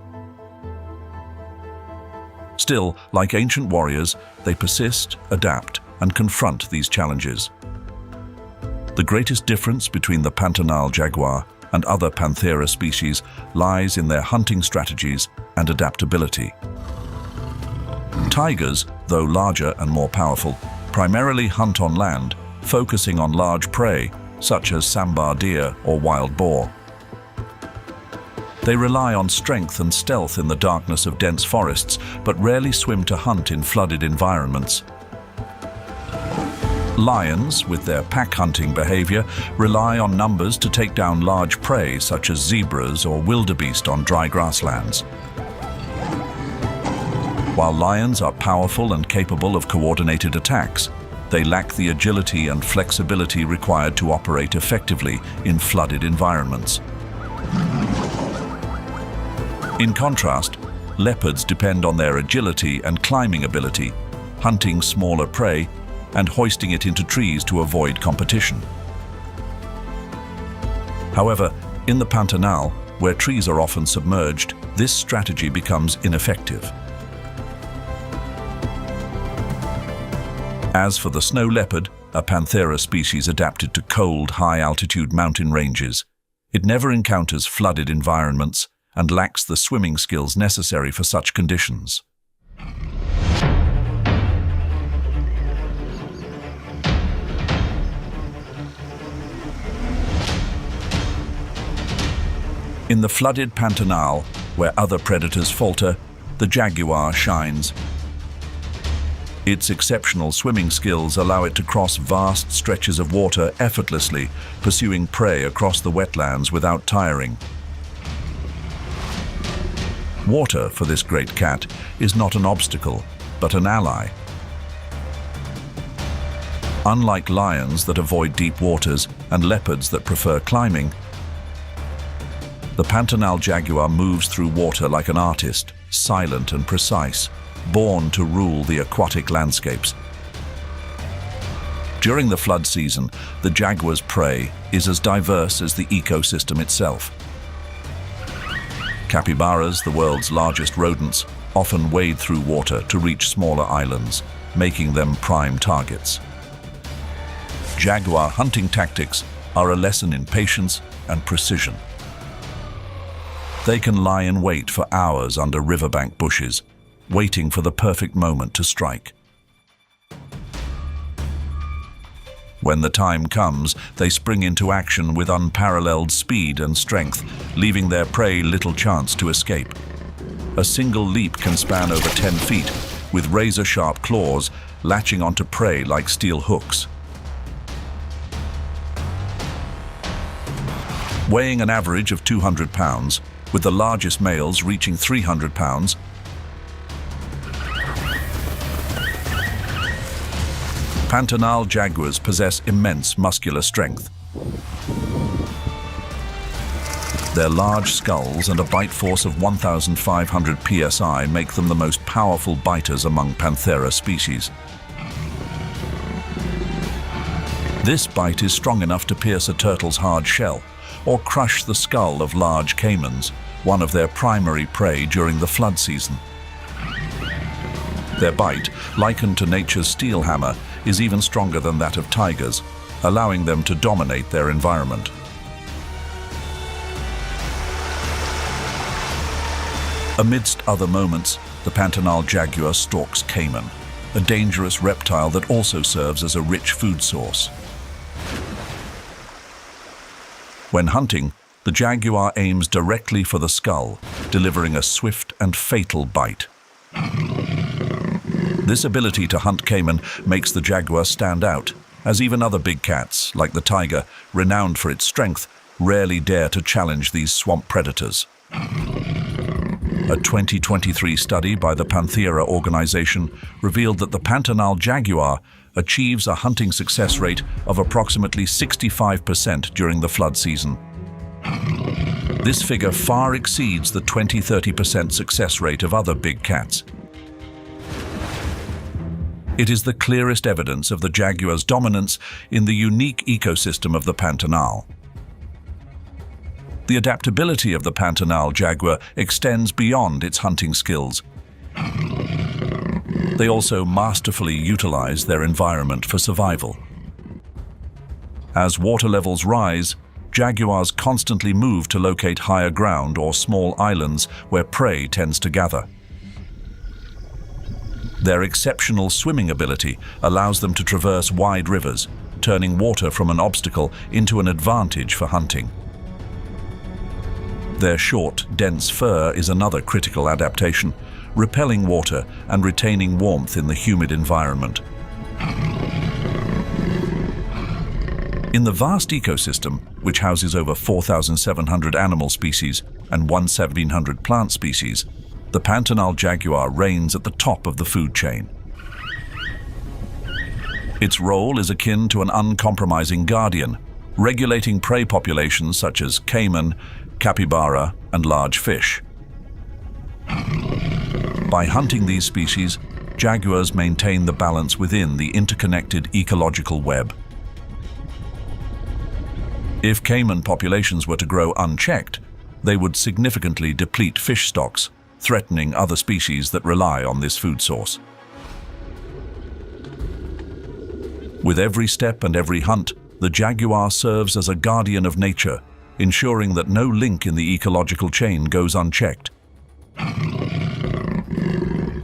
Still, like ancient warriors, they persist, adapt, and confront these challenges. The greatest difference between the Pantanal jaguar and other Panthera species lies in their hunting strategies and adaptability. Tigers, though larger and more powerful, primarily hunt on land, focusing on large prey, such as sambar deer or wild boar. They rely on strength and stealth in the darkness of dense forests, but rarely swim to hunt in flooded environments. Lions, with their pack-hunting behavior, rely on numbers to take down large prey such as zebras or wildebeest on dry grasslands. While lions are powerful and capable of coordinated attacks, they lack the agility and flexibility required to operate effectively in flooded environments. In contrast, leopards depend on their agility and climbing ability, hunting smaller prey and hoisting it into trees to avoid competition. However, in the Pantanal, where trees are often submerged, this strategy becomes ineffective. As for the snow leopard, a Panthera species adapted to cold, high-altitude mountain ranges, it never encounters flooded environments and lacks the swimming skills necessary for such conditions. In the flooded Pantanal, where other predators falter, the jaguar shines. Its exceptional swimming skills allow it to cross vast stretches of water effortlessly, pursuing prey across the wetlands without tiring. Water, for this great cat, is not an obstacle, but an ally. Unlike lions that avoid deep waters and leopards that prefer climbing, the Pantanal jaguar moves through water like an artist, silent and precise, born to rule the aquatic landscapes. During the flood season, the jaguar's prey is as diverse as the ecosystem itself. Capybaras, the world's largest rodents, often wade through water to reach smaller islands, making them prime targets. Jaguar hunting tactics are a lesson in patience and precision. They can lie in wait for hours under riverbank bushes, waiting for the perfect moment to strike. When the time comes, they spring into action with unparalleled speed and strength, leaving their prey little chance to escape. A single leap can span over 10 feet, with razor-sharp claws latching onto prey like steel hooks. Weighing an average of 200 pounds, with the largest males reaching 300 pounds, Pantanal jaguars possess immense muscular strength. Their large skulls and a bite force of 1,500 psi make them the most powerful biters among Panthera species. This bite is strong enough to pierce a turtle's hard shell or crush the skull of large caimans, one of their primary prey during the flood season. Their bite, likened to nature's steel hammer, is even stronger than that of tigers, allowing them to dominate their environment. Amidst other moments, the Pantanal jaguar stalks caiman, a dangerous reptile that also serves as a rich food source. When hunting, the jaguar aims directly for the skull, delivering a swift and fatal bite. This ability to hunt caiman makes the jaguar stand out, as even other big cats, like the tiger, renowned for its strength, rarely dare to challenge these swamp predators. A 2023 study by the Panthera organization revealed that the Pantanal jaguar achieves a hunting success rate of approximately 65% during the flood season. This figure far exceeds the 20–30% success rate of other big cats. It is the clearest evidence of the jaguar's dominance in the unique ecosystem of the Pantanal. The adaptability of the Pantanal jaguar extends beyond its hunting skills. They also masterfully utilize their environment for survival. As water levels rise, jaguars constantly move to locate higher ground or small islands where prey tends to gather. Their exceptional swimming ability allows them to traverse wide rivers, turning water from an obstacle into an advantage for hunting. Their short, dense fur is another critical adaptation, repelling water and retaining warmth in the humid environment. In the vast ecosystem, which houses over 4,700 animal species and 1,700 plant species, the Pantanal jaguar reigns at the top of the food chain. Its role is akin to an uncompromising guardian, regulating prey populations such as caiman, capybara, and large fish. By hunting these species, jaguars maintain the balance within the interconnected ecological web. If caiman populations were to grow unchecked, they would significantly deplete fish stocks, threatening other species that rely on this food source. With every step and every hunt, the jaguar serves as a guardian of nature, ensuring that no link in the ecological chain goes unchecked.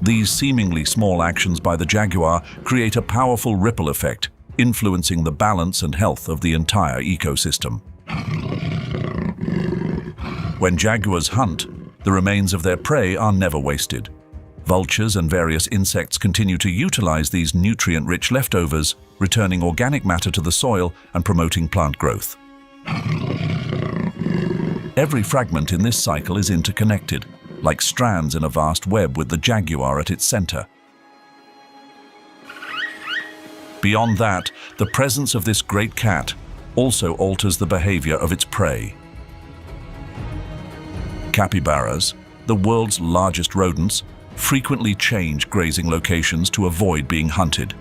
These seemingly small actions by the jaguar create a powerful ripple effect, influencing the balance and health of the entire ecosystem. When jaguars hunt, the remains of their prey are never wasted. Vultures and various insects continue to utilize these nutrient-rich leftovers, returning organic matter to the soil and promoting plant growth. Every fragment in this cycle is interconnected, like strands in a vast web with the jaguar at its center. Beyond that, the presence of this great cat also alters the behavior of its prey. Capybaras, the world's largest rodents, frequently change grazing locations to avoid being hunted.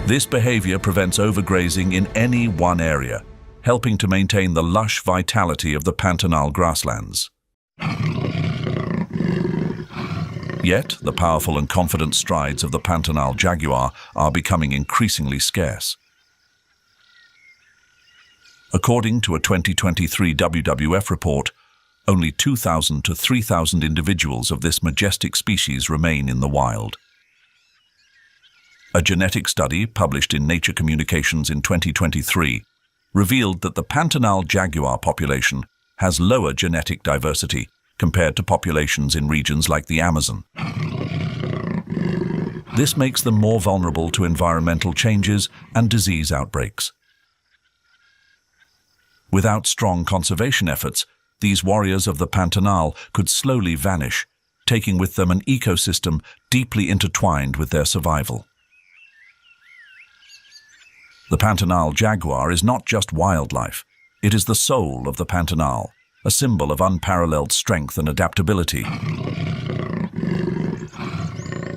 This behavior prevents overgrazing in any one area, helping to maintain the lush vitality of the Pantanal grasslands. Yet, the powerful and confident strides of the Pantanal jaguar are becoming increasingly scarce. According to a 2023 WWF report, only 2,000 to 3,000 individuals of this majestic species remain in the wild. A genetic study published in Nature Communications in 2023 revealed that the Pantanal jaguar population has lower genetic diversity compared to populations in regions like the Amazon. This makes them more vulnerable to environmental changes and disease outbreaks. Without strong conservation efforts, these warriors of the Pantanal could slowly vanish, taking with them an ecosystem deeply intertwined with their survival. The Pantanal jaguar is not just wildlife, it is the soul of the Pantanal, a symbol of unparalleled strength and adaptability.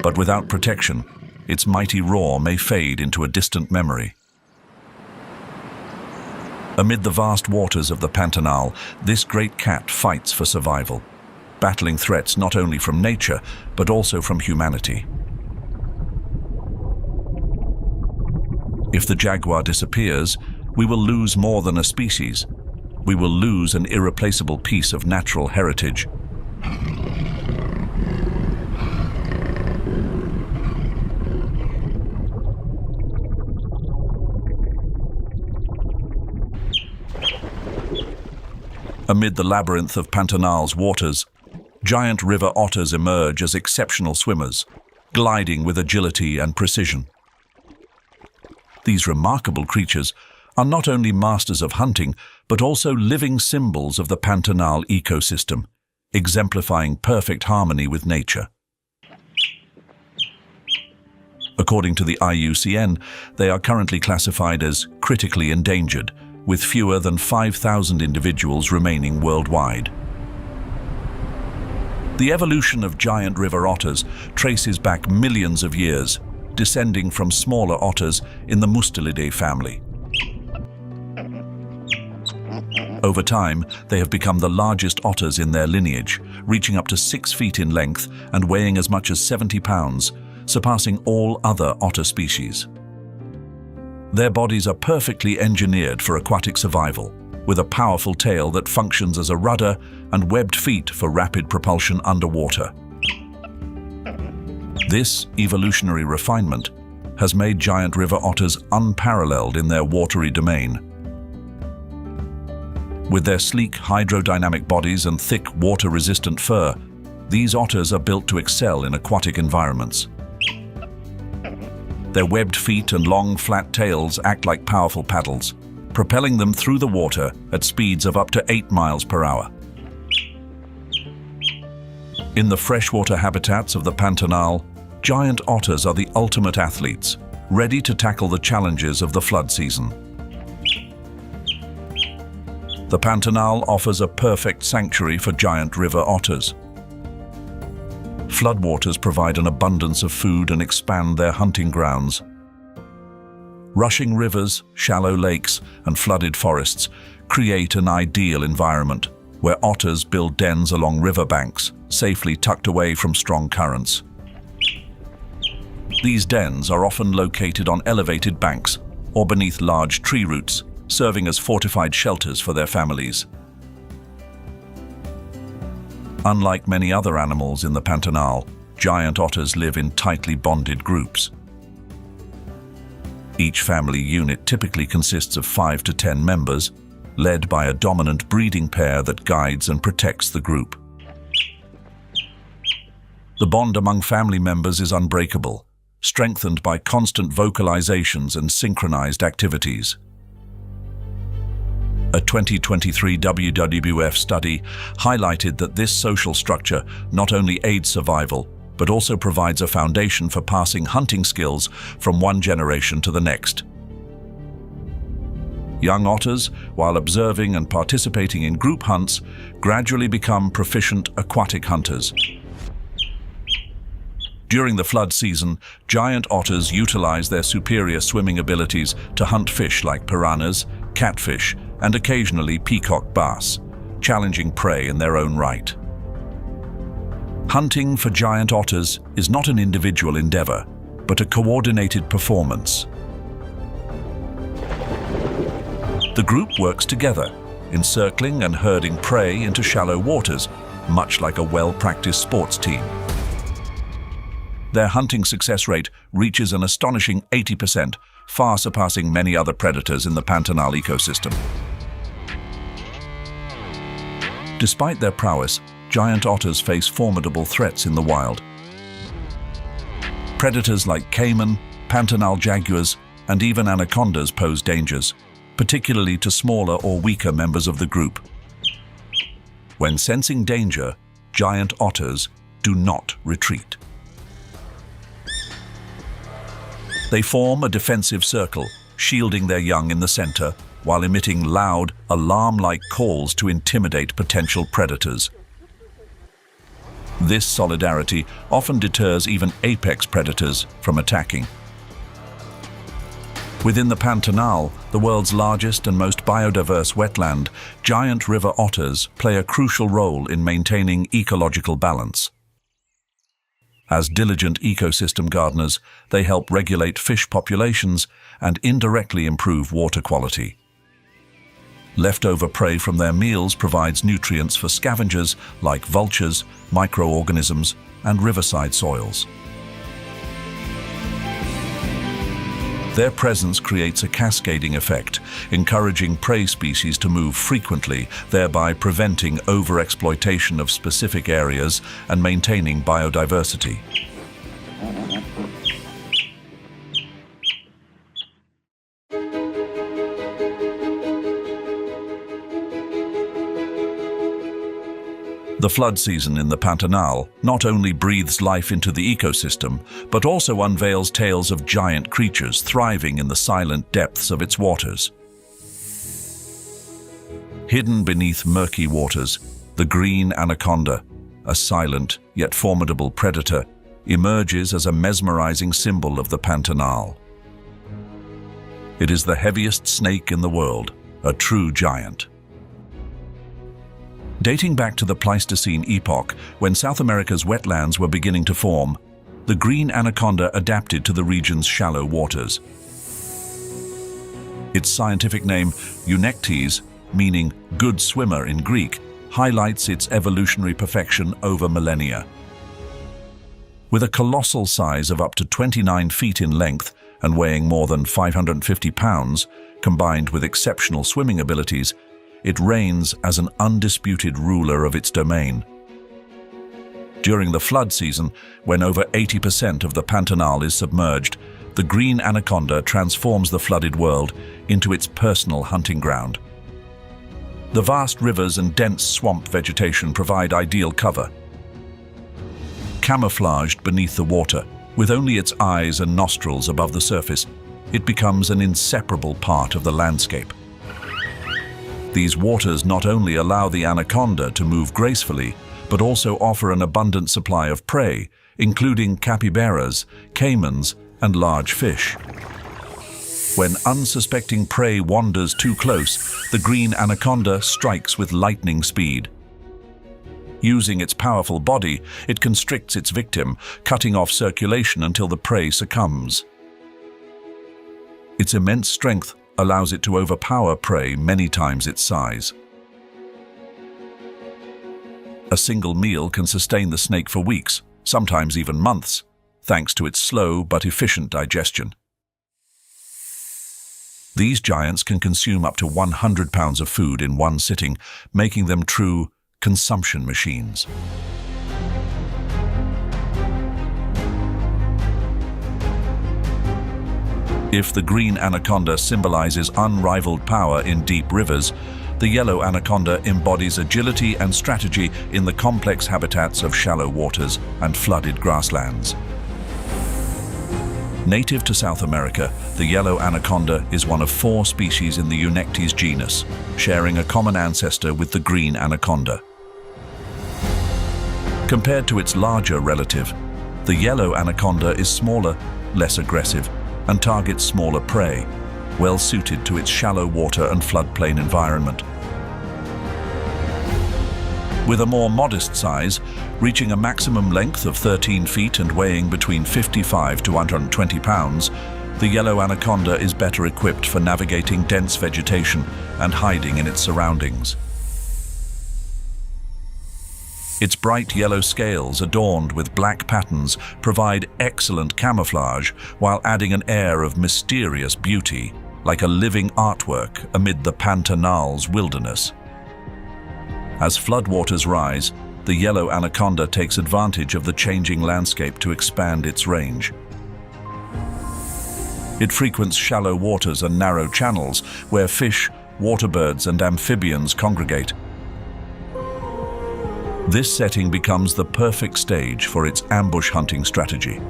But without protection, its mighty roar may fade into a distant memory. Amid the vast waters of the Pantanal, this great cat fights for survival, battling threats not only from nature, but also from humanity. If the jaguar disappears, we will lose more than a species. We will lose an irreplaceable piece of natural heritage. Amid the labyrinth of Pantanal's waters, giant river otters emerge as exceptional swimmers, gliding with agility and precision. These remarkable creatures are not only masters of hunting, but also living symbols of the Pantanal ecosystem, exemplifying perfect harmony with nature. According to the IUCN, they are currently classified as critically endangered, with fewer than 5,000 individuals remaining worldwide. The evolution of giant river otters traces back millions of years, descending from smaller otters in the Mustelidae family. Over time, they have become the largest otters in their lineage, reaching up to 6 feet in length and weighing as much as 70 pounds, surpassing all other otter species. Their bodies are perfectly engineered for aquatic survival, with a powerful tail that functions as a rudder and webbed feet for rapid propulsion underwater. This evolutionary refinement has made giant river otters unparalleled in their watery domain. With their sleek hydrodynamic bodies and thick water-resistant fur, these otters are built to excel in aquatic environments. Their webbed feet and long, flat tails act like powerful paddles, propelling them through the water at speeds of up to 8 miles per hour. In the freshwater habitats of the Pantanal, giant otters are the ultimate athletes, ready to tackle the challenges of the flood season. The Pantanal offers a perfect sanctuary for giant river otters. Floodwaters provide an abundance of food and expand their hunting grounds. Rushing rivers, shallow lakes, and flooded forests create an ideal environment where otters build dens along riverbanks, safely tucked away from strong currents. These dens are often located on elevated banks or beneath large tree roots, serving as fortified shelters for their families. Unlike many other animals in the Pantanal, giant otters live in tightly bonded groups. Each family unit typically consists of 5 to 10 members, led by a dominant breeding pair that guides and protects the group. The bond among family members is unbreakable, strengthened by constant vocalizations and synchronized activities. A 2023 WWF study highlighted that this social structure not only aids survival, but also provides a foundation for passing hunting skills from one generation to the next. Young otters, while observing and participating in group hunts, gradually become proficient aquatic hunters. During the flood season, giant otters utilize their superior swimming abilities to hunt fish like piranhas, catfish, and occasionally peacock bass, challenging prey in their own right. Hunting for giant otters is not an individual endeavor, but a coordinated performance. The group works together, encircling and herding prey into shallow waters, much like a well-practiced sports team. Their hunting success rate reaches an astonishing 80%, far surpassing many other predators in the Pantanal ecosystem. Despite their prowess, giant otters face formidable threats in the wild. Predators like caiman, Pantanal jaguars, and even anacondas pose dangers, particularly to smaller or weaker members of the group. When sensing danger, giant otters do not retreat. They form a defensive circle, shielding their young in the center, while emitting loud, alarm-like calls to intimidate potential predators. This solidarity often deters even apex predators from attacking. Within the Pantanal, the world's largest and most biodiverse wetland, giant river otters play a crucial role in maintaining ecological balance. As diligent ecosystem gardeners, they help regulate fish populations and indirectly improve water quality. Leftover prey from their meals provides nutrients for scavengers like vultures, microorganisms, and riverside soils. Their presence creates a cascading effect, encouraging prey species to move frequently, thereby preventing overexploitation of specific areas and maintaining biodiversity. The flood season in the Pantanal not only breathes life into the ecosystem, but also unveils tales of giant creatures thriving in the silent depths of its waters. Hidden beneath murky waters, the green anaconda, a silent yet formidable predator, emerges as a mesmerizing symbol of the Pantanal. It is the heaviest snake in the world, a true giant. Dating back to the Pleistocene epoch, when South America's wetlands were beginning to form, the green anaconda adapted to the region's shallow waters. Its scientific name, Eunectes, meaning good swimmer in Greek, highlights its evolutionary perfection over millennia. With a colossal size of up to 29 feet in length and weighing more than 550 pounds, combined with exceptional swimming abilities, it reigns as an undisputed ruler of its domain. During the flood season, when over 80% of the Pantanal is submerged, the green anaconda transforms the flooded world into its personal hunting ground. The vast rivers and dense swamp vegetation provide ideal cover. Camouflaged beneath the water, with only its eyes and nostrils above the surface, it becomes an inseparable part of the landscape. These waters not only allow the anaconda to move gracefully, but also offer an abundant supply of prey, including capybaras, caimans, and large fish. When unsuspecting prey wanders too close, the green anaconda strikes with lightning speed. Using its powerful body, it constricts its victim, cutting off circulation until the prey succumbs. Its immense strength allows it to overpower prey many times its size. A single meal can sustain the snake for weeks, sometimes even months, thanks to its slow but efficient digestion. These giants can consume up to 100 pounds of food in one sitting, making them true consumption machines. If the green anaconda symbolizes unrivaled power in deep rivers, the yellow anaconda embodies agility and strategy in the complex habitats of shallow waters and flooded grasslands. Native to South America, the yellow anaconda is one of 4 species in the Eunectes genus, sharing a common ancestor with the green anaconda. Compared to its larger relative, the yellow anaconda is smaller, less aggressive, and targets smaller prey, well suited to its shallow water and floodplain environment. With a more modest size, reaching a maximum length of 13 feet and weighing between 55 to 120 pounds, the yellow anaconda is better equipped for navigating dense vegetation and hiding in its surroundings. Its bright yellow scales, adorned with black patterns, provide excellent camouflage while adding an air of mysterious beauty, like a living artwork amid the Pantanal's wilderness. As floodwaters rise, the yellow anaconda takes advantage of the changing landscape to expand its range. It frequents shallow waters and narrow channels where fish, waterbirds, and amphibians congregate. This setting becomes the perfect stage for its ambush hunting strategy.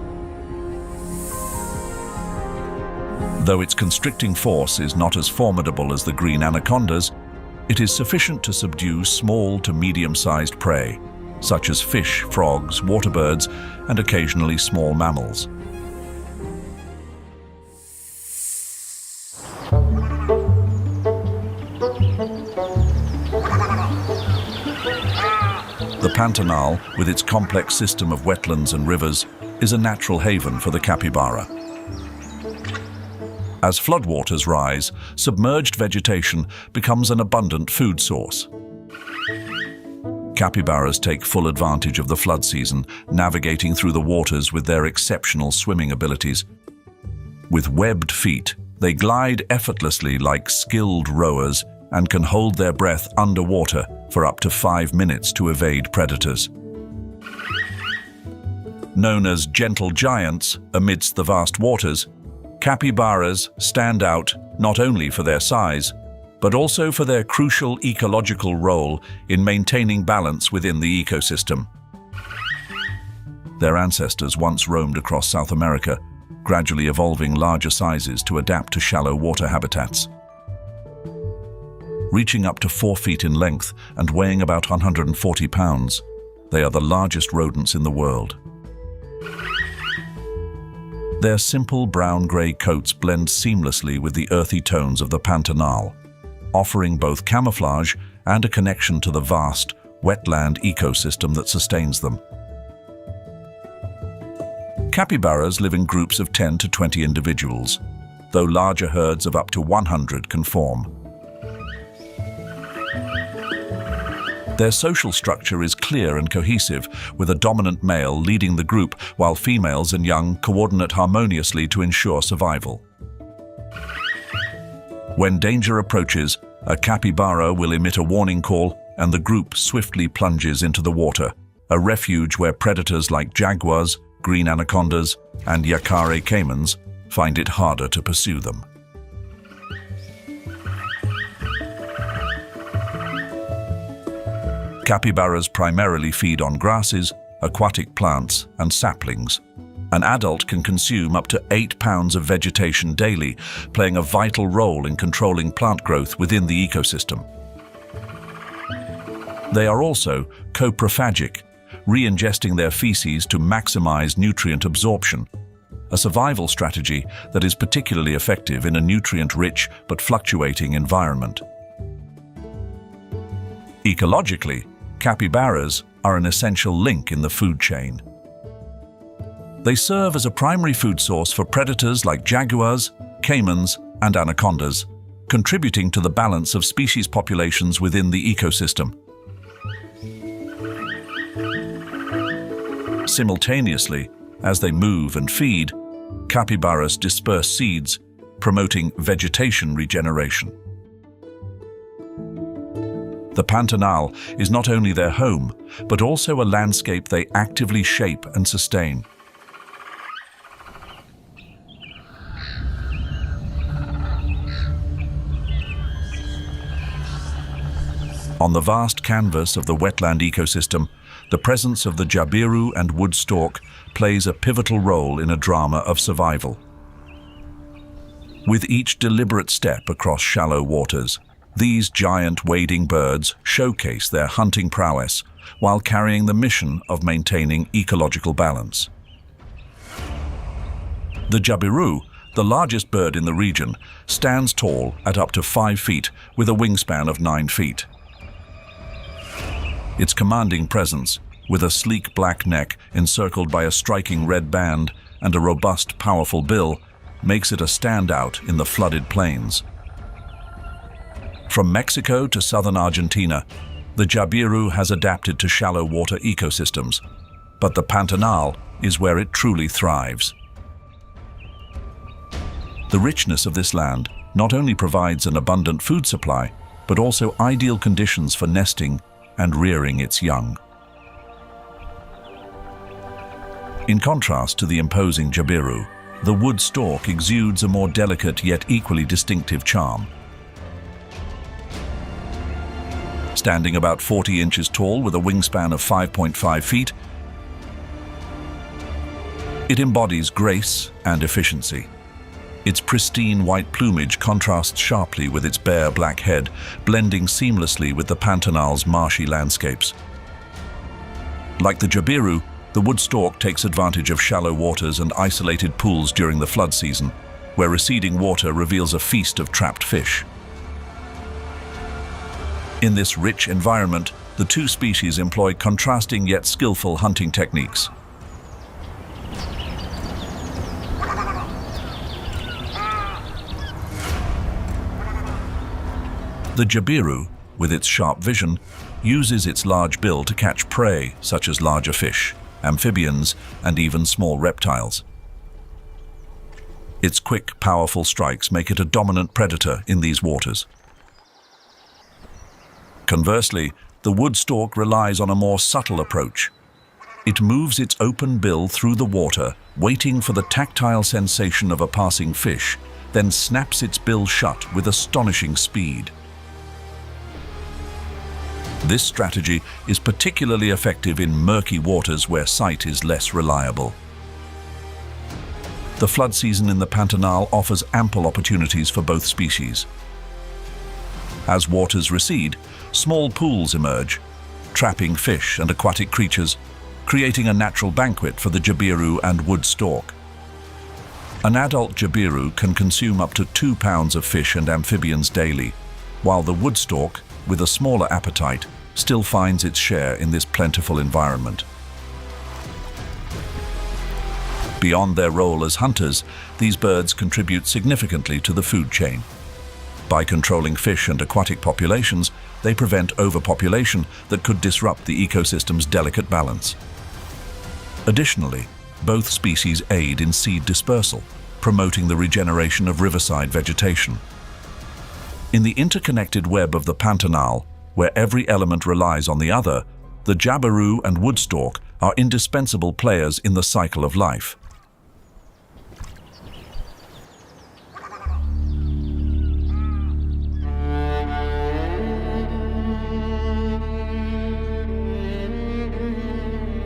Though its constricting force is not as formidable as the green anacondas, it is sufficient to subdue small to medium-sized prey, such as fish, frogs, waterbirds, and occasionally small mammals. The Pantanal, with its complex system of wetlands and rivers, is a natural haven for the capybara. As floodwaters rise, submerged vegetation becomes an abundant food source. Capybaras take full advantage of the flood season, navigating through the waters with their exceptional swimming abilities. With webbed feet, they glide effortlessly like skilled rowers and can hold their breath underwater for up to 5 minutes to evade predators. Known as gentle giants amidst the vast waters, capybaras stand out not only for their size, but also for their crucial ecological role in maintaining balance within the ecosystem. Their ancestors once roamed across South America, gradually evolving larger sizes to adapt to shallow water habitats. Reaching up to 4 feet in length and weighing about 140 pounds, they are the largest rodents in the world. Their simple brown-grey coats blend seamlessly with the earthy tones of the Pantanal, offering both camouflage and a connection to the vast, wetland ecosystem that sustains them. Capybaras live in groups of 10 to 20 individuals, though larger herds of up to 100 can form. Their social structure is clear and cohesive, with a dominant male leading the group while females and young coordinate harmoniously to ensure survival. When danger approaches, a capybara will emit a warning call and the group swiftly plunges into the water, a refuge where predators like jaguars, green anacondas, and yacare caimans find it harder to pursue them. Capybaras primarily feed on grasses, aquatic plants, and saplings. An adult can consume up to 8 pounds of vegetation daily, playing a vital role in controlling plant growth within the ecosystem. They are also coprophagic, re-ingesting their feces to maximize nutrient absorption, a survival strategy that is particularly effective in a nutrient-rich but fluctuating environment. Ecologically, capybaras are an essential link in the food chain. They serve as a primary food source for predators like jaguars, caimans, and anacondas, contributing to the balance of species populations within the ecosystem. Simultaneously, as they move and feed, capybaras disperse seeds, promoting vegetation regeneration. The Pantanal is not only their home, but also a landscape they actively shape and sustain. On the vast canvas of the wetland ecosystem, the presence of the jabiru and wood stork plays a pivotal role in a drama of survival. With each deliberate step across shallow waters, these giant wading birds showcase their hunting prowess while carrying the mission of maintaining ecological balance. The jabiru, the largest bird in the region, stands tall at up to 5 feet with a wingspan of 9 feet. Its commanding presence, with a sleek black neck encircled by a striking red band and a robust, powerful bill, makes it a standout in the flooded plains. From Mexico to southern Argentina, the jabiru has adapted to shallow water ecosystems, but the Pantanal is where it truly thrives. The richness of this land not only provides an abundant food supply, but also ideal conditions for nesting and rearing its young. In contrast to the imposing jabiru, the wood stork exudes a more delicate yet equally distinctive charm. Standing about 40 inches tall with a wingspan of 5.5 feet, it embodies grace and efficiency. Its pristine white plumage contrasts sharply with its bare black head, blending seamlessly with the Pantanal's marshy landscapes. Like the jabiru, the wood stork takes advantage of shallow waters and isolated pools during the flood season, where receding water reveals a feast of trapped fish. In this rich environment, the two species employ contrasting yet skillful hunting techniques. The jabiru, with its sharp vision, uses its large bill to catch prey such as larger fish, amphibians, and even small reptiles. Its quick, powerful strikes make it a dominant predator in these waters. Conversely, the wood stork relies on a more subtle approach. It moves its open bill through the water, waiting for the tactile sensation of a passing fish, then snaps its bill shut with astonishing speed. This strategy is particularly effective in murky waters where sight is less reliable. The flood season in the Pantanal offers ample opportunities for both species. As waters recede, small pools emerge, trapping fish and aquatic creatures, creating a natural banquet for the jabiru and wood stork. An adult jabiru can consume up to 2 pounds of fish and amphibians daily, while the wood stork, with a smaller appetite, still finds its share in this plentiful environment. Beyond their role as hunters, these birds contribute significantly to the food chain. By controlling fish and aquatic populations, they prevent overpopulation that could disrupt the ecosystem's delicate balance. Additionally, both species aid in seed dispersal, promoting the regeneration of riverside vegetation. In the interconnected web of the Pantanal, where every element relies on the other, the jabiru and wood stork are indispensable players in the cycle of life.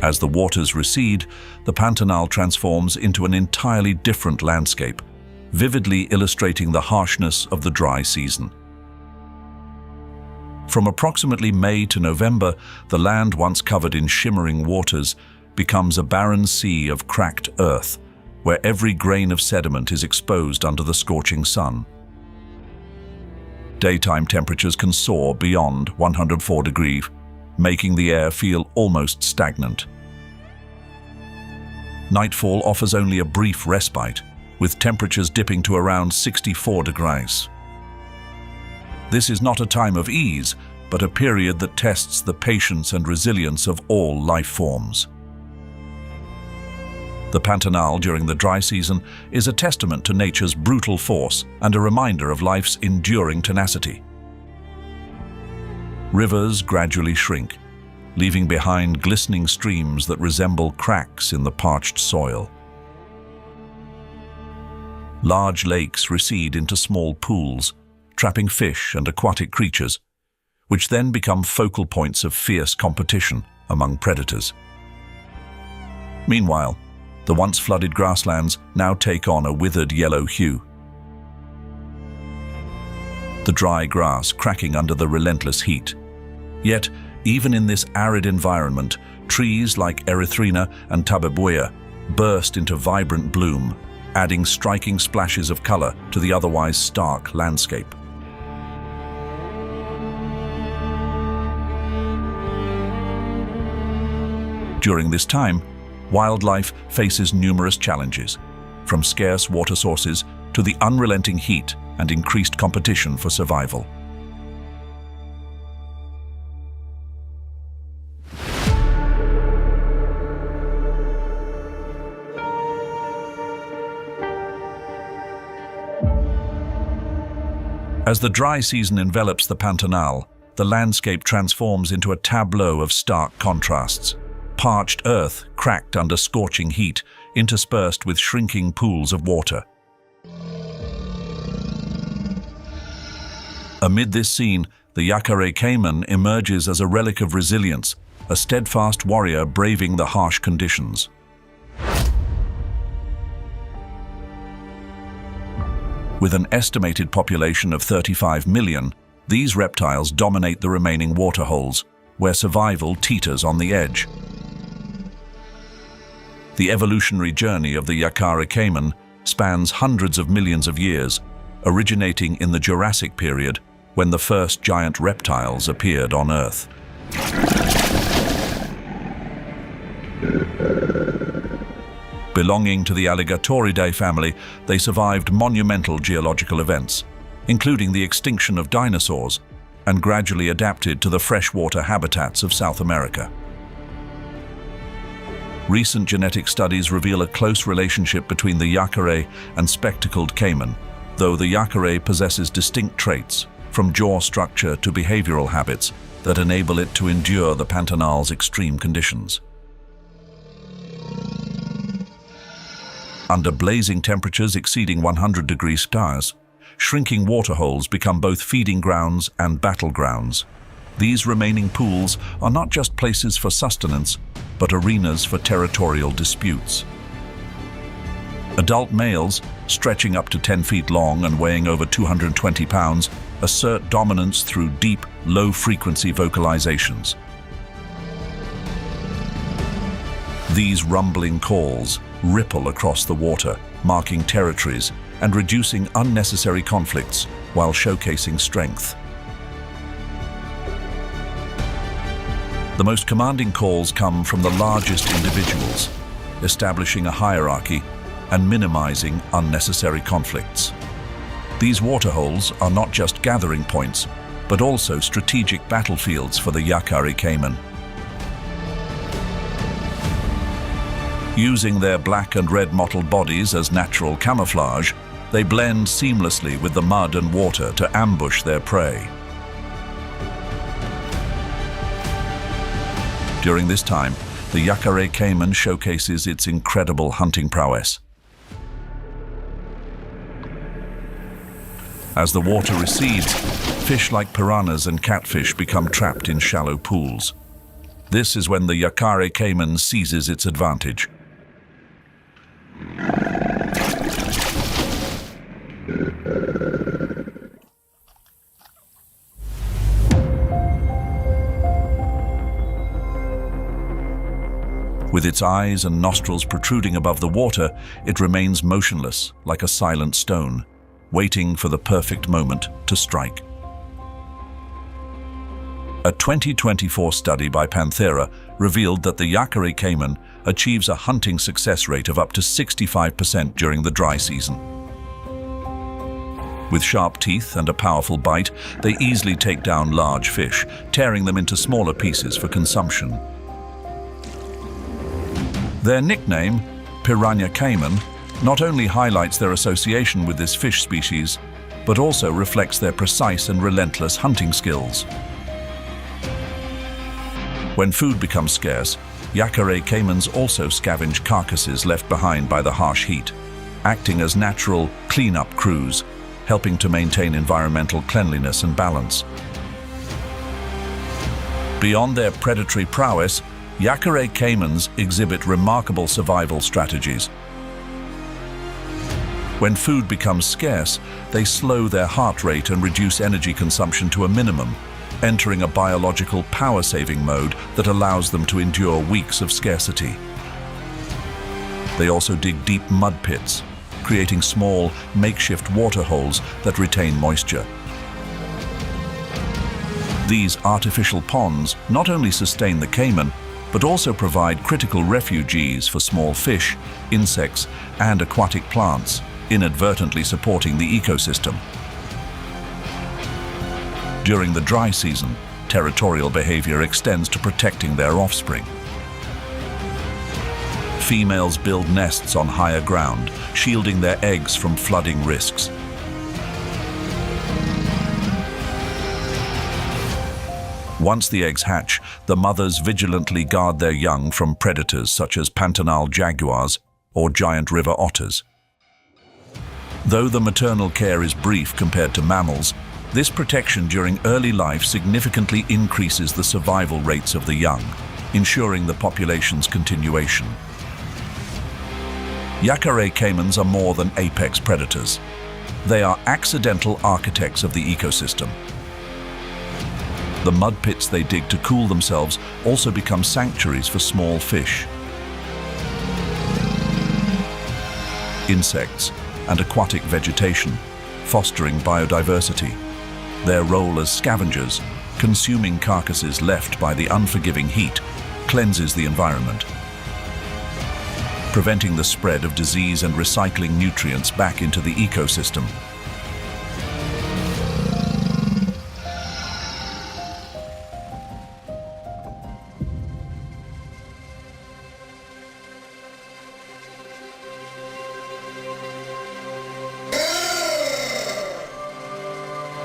As the waters recede, the Pantanal transforms into an entirely different landscape, vividly illustrating the harshness of the dry season. From approximately May to November, the land once covered in shimmering waters becomes a barren sea of cracked earth, where every grain of sediment is exposed under the scorching sun. Daytime temperatures can soar beyond 104 degrees, making the air feel almost stagnant. Nightfall offers only a brief respite, with temperatures dipping to around 64 degrees. This is not a time of ease, but a period that tests the patience and resilience of all life forms. The Pantanal during the dry season is a testament to nature's brutal force and a reminder of life's enduring tenacity. Rivers gradually shrink, leaving behind glistening streams that resemble cracks in the parched soil. Large lakes recede into small pools, trapping fish and aquatic creatures, which then become focal points of fierce competition among predators. Meanwhile, the once flooded grasslands now take on a withered yellow hue. The dry grass cracking under the relentless heat. Yet, even in this arid environment, trees like Erythrina and Tabebuia burst into vibrant bloom, adding striking splashes of color to the otherwise stark landscape. During this time, wildlife faces numerous challenges, from scarce water sources to the unrelenting heat and increased competition for survival. As the dry season envelops the Pantanal, the landscape transforms into a tableau of stark contrasts. Parched earth cracked under scorching heat, interspersed with shrinking pools of water. Amid this scene, the Yaqare caiman emerges as a relic of resilience, a steadfast warrior braving the harsh conditions. With an estimated population of 35 million, these reptiles dominate the remaining waterholes, where survival teeters on the edge. The evolutionary journey of the Yaqare caiman spans hundreds of millions of years, originating in the Jurassic period, when the first giant reptiles appeared on Earth. Belonging to the Alligatoridae family, they survived monumental geological events, including the extinction of dinosaurs, and gradually adapted to the freshwater habitats of South America. Recent genetic studies reveal a close relationship between the Yaqare and spectacled caiman, though the Yaqare possesses distinct traits, from jaw structure to behavioral habits, that enable it to endure the Pantanal's extreme conditions. Under blazing temperatures exceeding 100 degrees Celsius, shrinking waterholes become both feeding grounds and battlegrounds. These remaining pools are not just places for sustenance, but arenas for territorial disputes. Adult males, stretching up to 10 feet long and weighing over 220 pounds, assert dominance through deep, low-frequency vocalizations. These rumbling calls ripple across the water, marking territories and reducing unnecessary conflicts while showcasing strength. The most commanding calls come from the largest individuals, establishing a hierarchy and minimizing unnecessary conflicts. These waterholes are not just gathering points, but also strategic battlefields for the Yaqare caiman. Using their black and red mottled bodies as natural camouflage, they blend seamlessly with the mud and water to ambush their prey. During this time, the Yaqare caiman showcases its incredible hunting prowess. As the water recedes, fish like piranhas and catfish become trapped in shallow pools. This is when the Yaqare caiman seizes its advantage. With its eyes and nostrils protruding above the water, it remains motionless, like a silent stone, waiting for the perfect moment to strike. A 2024 study by Panthera revealed that the Yaqare caiman achieves a hunting success rate of up to 65% during the dry season. With sharp teeth and a powerful bite, they easily take down large fish, tearing them into smaller pieces for consumption. Their nickname, piranha caiman, not only highlights their association with this fish species, but also reflects their precise and relentless hunting skills. When food becomes scarce, Yaqare caimans also scavenge carcasses left behind by the harsh heat, acting as natural cleanup crews, helping to maintain environmental cleanliness and balance. Beyond their predatory prowess, Yaqare caimans exhibit remarkable survival strategies. When food becomes scarce, they slow their heart rate and reduce energy consumption to a minimum, entering a biological power-saving mode that allows them to endure weeks of scarcity. They also dig deep mud pits, creating small, makeshift water holes that retain moisture. These artificial ponds not only sustain the caiman, but also provide critical refuges for small fish, insects, and aquatic plants, inadvertently supporting the ecosystem. During the dry season, territorial behavior extends to protecting their offspring. Females build nests on higher ground, shielding their eggs from flooding risks. Once the eggs hatch, the mothers vigilantly guard their young from predators such as PANTANÁL jaguars or giant river otters. Though the maternal care is brief compared to mammals, this protection during early life significantly increases the survival rates of the young, ensuring the population's continuation. Yaqare caimans are more than apex predators. They are accidental architects of the ecosystem. The mud pits they dig to cool themselves also become sanctuaries for small fish, insects, and aquatic vegetation, fostering biodiversity. Their role as scavengers, consuming carcasses left by the unforgiving heat, cleanses the environment, preventing the spread of disease and recycling nutrients back into the ecosystem.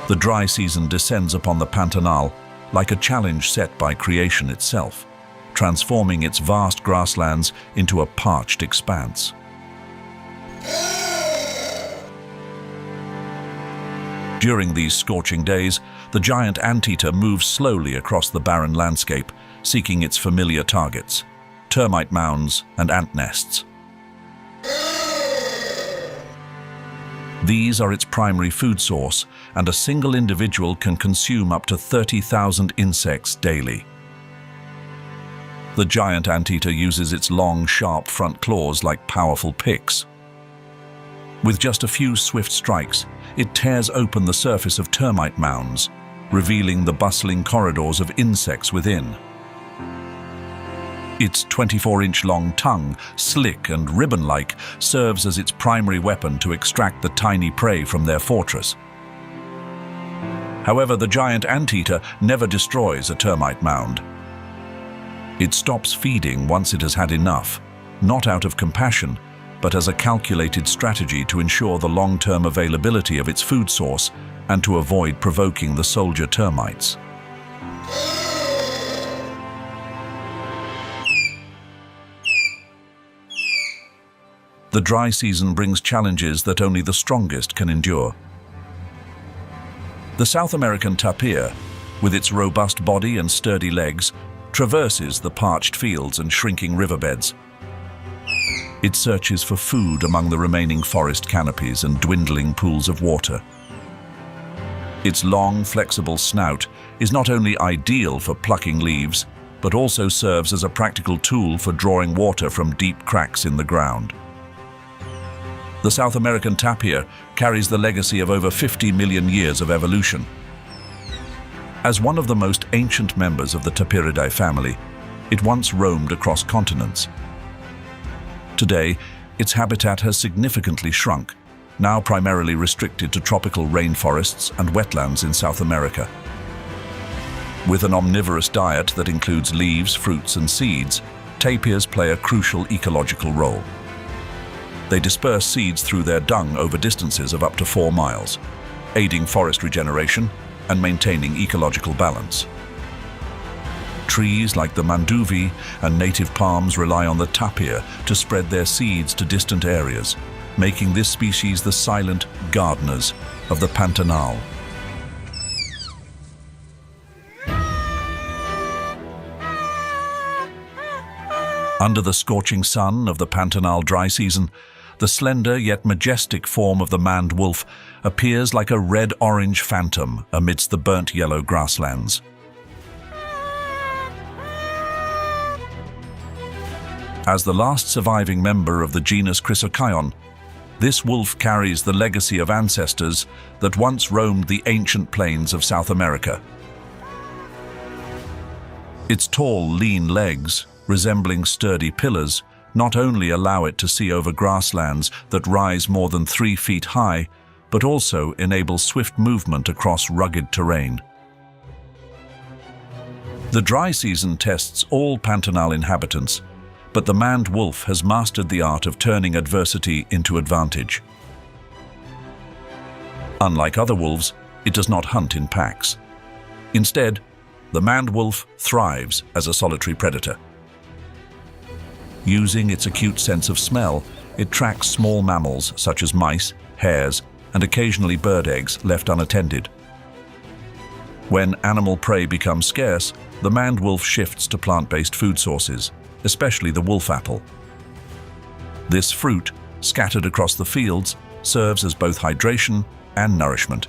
The dry season descends upon the Pantanal like a challenge set by creation itself, transforming its vast grasslands into a parched expanse. During these scorching days, the giant anteater moves slowly across the barren landscape, seeking its familiar targets, termite mounds and ant nests. These are its primary food source, and a single individual can consume up to 30,000 insects daily. The giant anteater uses its long, sharp front claws like powerful picks. With just a few swift strikes, it tears open the surface of termite mounds, revealing the bustling corridors of insects within. Its 24-inch-long tongue, slick and ribbon-like, serves as its primary weapon to extract the tiny prey from their fortress. However, the giant anteater never destroys a termite mound. It stops feeding once it has had enough, not out of compassion, but as a calculated strategy to ensure the long-term availability of its food source and to avoid provoking the soldier termites. The dry season brings challenges that only the strongest can endure. The South American tapir, with its robust body and sturdy legs, traverses the parched fields and shrinking riverbeds. It searches for food among the remaining forest canopies and dwindling pools of water. Its long, flexible snout is not only ideal for plucking leaves, but also serves as a practical tool for drawing water from deep cracks in the ground. The South American tapir carries the legacy of over 50 million years of evolution. As one of the most ancient members of the Tapiridae family, it once roamed across continents. Today, its habitat has significantly shrunk, now primarily restricted to tropical rainforests and wetlands in South America. With an omnivorous diet that includes leaves, fruits, and seeds, tapirs play a crucial ecological role. They disperse seeds through their dung over distances of up to 4 miles, aiding forest regeneration and maintaining ecological balance. Trees like the manduvi and native palms rely on the tapir to spread their seeds to distant areas, making this species the silent gardeners of the Pantanal. Under the scorching sun of the Pantanal dry season, the slender yet majestic form of the maned wolf appears like a red-orange phantom amidst the burnt yellow grasslands. As the last surviving member of the genus Chrysochaon, this wolf carries the legacy of ancestors that once roamed the ancient plains of South America. Its tall, lean legs, resembling sturdy pillars, not only allow it to see over grasslands that rise more than 3 feet high, but also enable swift movement across rugged terrain. The dry season tests all Pantanal inhabitants, but the maned wolf has mastered the art of turning adversity into advantage. Unlike other wolves, it does not hunt in packs. Instead, the maned wolf thrives as a solitary predator. Using its acute sense of smell, it tracks small mammals such as mice, hares, and occasionally bird eggs left unattended. When animal prey becomes scarce, the maned wolf shifts to plant-based food sources, especially the wolf apple. This fruit, scattered across the fields, serves as both hydration and nourishment,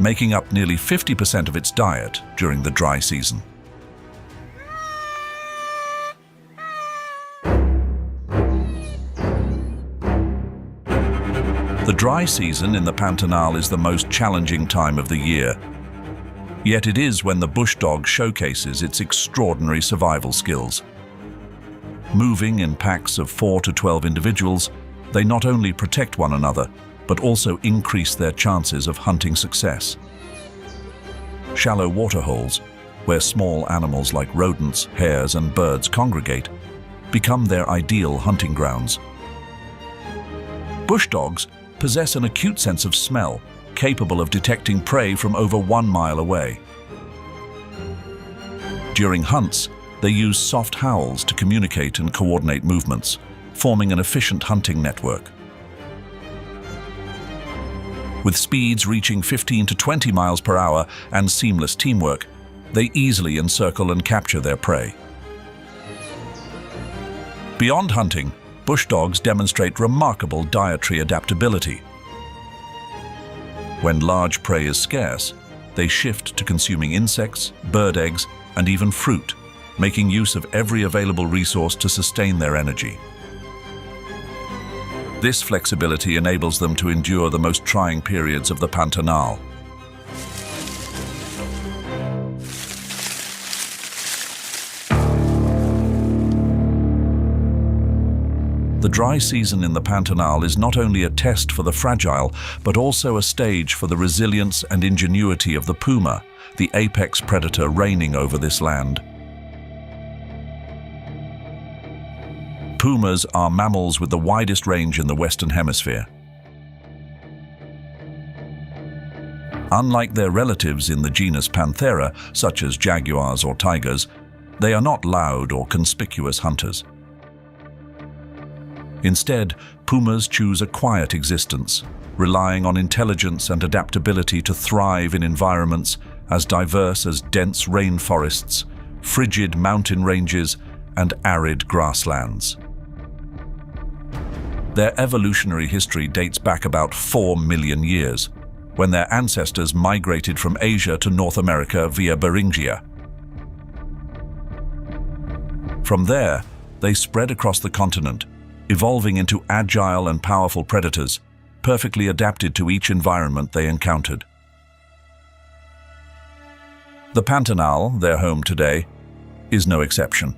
making up nearly 50% of its diet during the dry season. The dry season in the Pantanal is the most challenging time of the year. Yet it is when the bush dog showcases its extraordinary survival skills. Moving in packs of 4 to 12 individuals, they not only protect one another, but also increase their chances of hunting success. Shallow waterholes, where small animals like rodents, hares, and birds congregate, become their ideal hunting grounds. Bush dogs possess an acute sense of smell, capable of detecting prey from over 1 mile away. During hunts, they use soft howls to communicate and coordinate movements, forming an efficient hunting network. With speeds reaching 15 to 20 miles per hour and seamless teamwork, they easily encircle and capture their prey. Beyond hunting, bush dogs demonstrate remarkable dietary adaptability. When large prey is scarce, they shift to consuming insects, bird eggs, and even fruit, making use of every available resource to sustain their energy. This flexibility enables them to endure the most trying periods of the Pantanal. The dry season in the Pantanal is not only a test for the fragile, but also a stage for the resilience and ingenuity of the puma, the apex predator reigning over this land. Pumas are mammals with the widest range in the Western Hemisphere. Unlike their relatives in the genus Panthera, such as jaguars or tigers, they are not loud or conspicuous hunters. Instead, pumas choose a quiet existence, relying on intelligence and adaptability to thrive in environments as diverse as dense rainforests, frigid mountain ranges, and arid grasslands. Their evolutionary history dates back about 4 million years, when their ancestors migrated from Asia to North America via Beringia. From there, they spread across the continent, evolving into agile and powerful predators, perfectly adapted to each environment they encountered. The Pantanal, their home today, is no exception.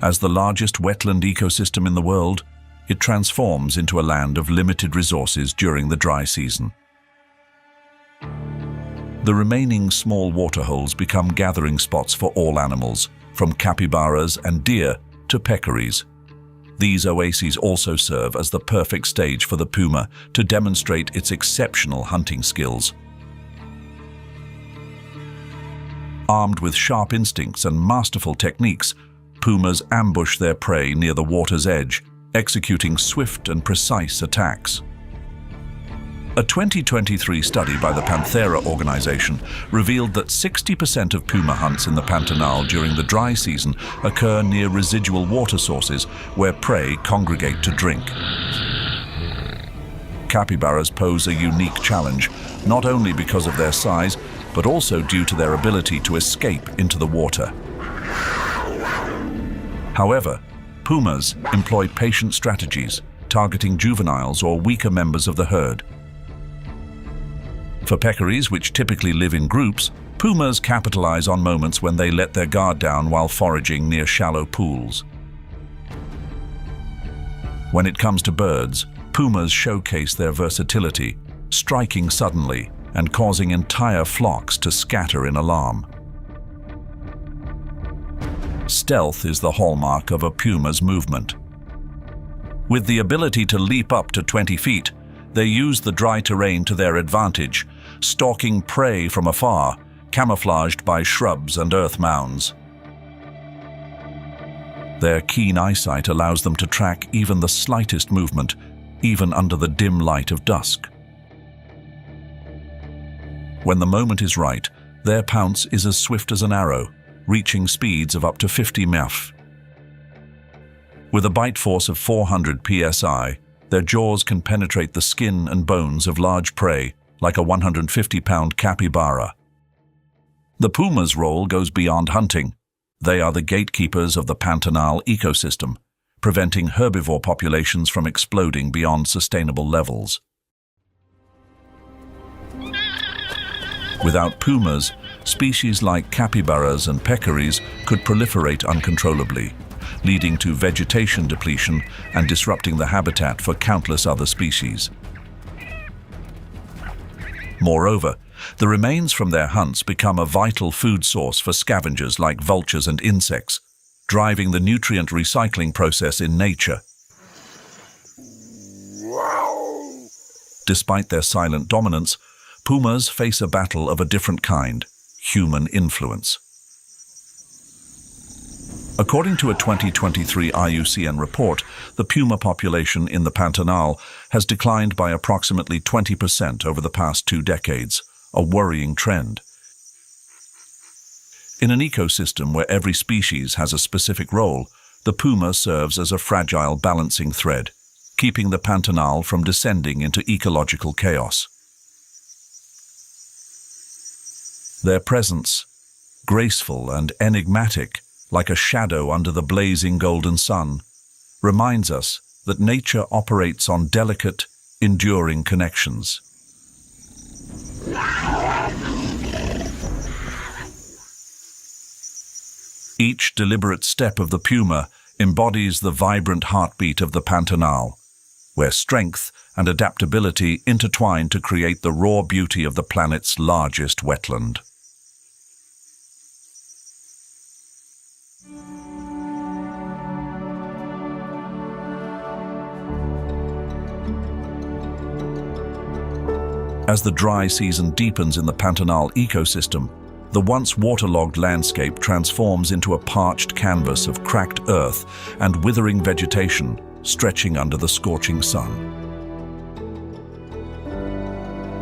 As the largest wetland ecosystem in the world, it transforms into a land of limited resources during the dry season. The remaining small waterholes become gathering spots for all animals, from capybaras and deer to peccaries. These oases also serve as the perfect stage for the puma to demonstrate its exceptional hunting skills. Armed with sharp instincts and masterful techniques, pumas ambush their prey near the water's edge, executing swift and precise attacks. A 2023 study by the Panthera organization revealed that 60% of puma hunts in the Pantanal during the dry season occur near residual water sources where prey congregate to drink. Capybaras pose a unique challenge, not only because of their size, but also due to their ability to escape into the water. However, pumas employ patient strategies, targeting juveniles or weaker members of the herd. For peccaries, which typically live in groups, pumas capitalize on moments when they let their guard down while foraging near shallow pools. When it comes to birds, pumas showcase their versatility, striking suddenly and causing entire flocks to scatter in alarm. Stealth is the hallmark of a puma's movement. With the ability to leap up to 20 feet, they use the dry terrain to their advantage, stalking prey from afar, camouflaged by shrubs and earth mounds. Their keen eyesight allows them to track even the slightest movement, even under the dim light of dusk. When the moment is right, their pounce is as swift as an arrow, reaching speeds of up to 50 mph. With a bite force of 400 psi, their jaws can penetrate the skin and bones of large prey, like a 150-pound capybara. The puma's role goes beyond hunting. They are the gatekeepers of the Pantanal ecosystem, preventing herbivore populations from exploding beyond sustainable levels. Without pumas, species like capybaras and peccaries could proliferate uncontrollably, leading to vegetation depletion and disrupting the habitat for countless other species. Moreover, the remains from their hunts become a vital food source for scavengers like vultures and insects, driving the nutrient recycling process in nature. Despite their silent dominance, pumas face a battle of a different kind: human influence. According to a 2023 IUCN report, the puma population in the Pantanal has declined by approximately 20% over the past 2 decades, a worrying trend. In an ecosystem where every species has a specific role, the puma serves as a fragile balancing thread, keeping the Pantanal from descending into ecological chaos. Their presence, graceful and enigmatic, like a shadow under the blazing golden sun, reminds us that nature operates on delicate, enduring connections. Each deliberate step of the puma embodies the vibrant heartbeat of the Pantanal, where strength and adaptability intertwine to create the raw beauty of the planet's largest wetland. As the dry season deepens in the Pantanal ecosystem, the once waterlogged landscape transforms into a parched canvas of cracked earth and withering vegetation stretching under the scorching sun.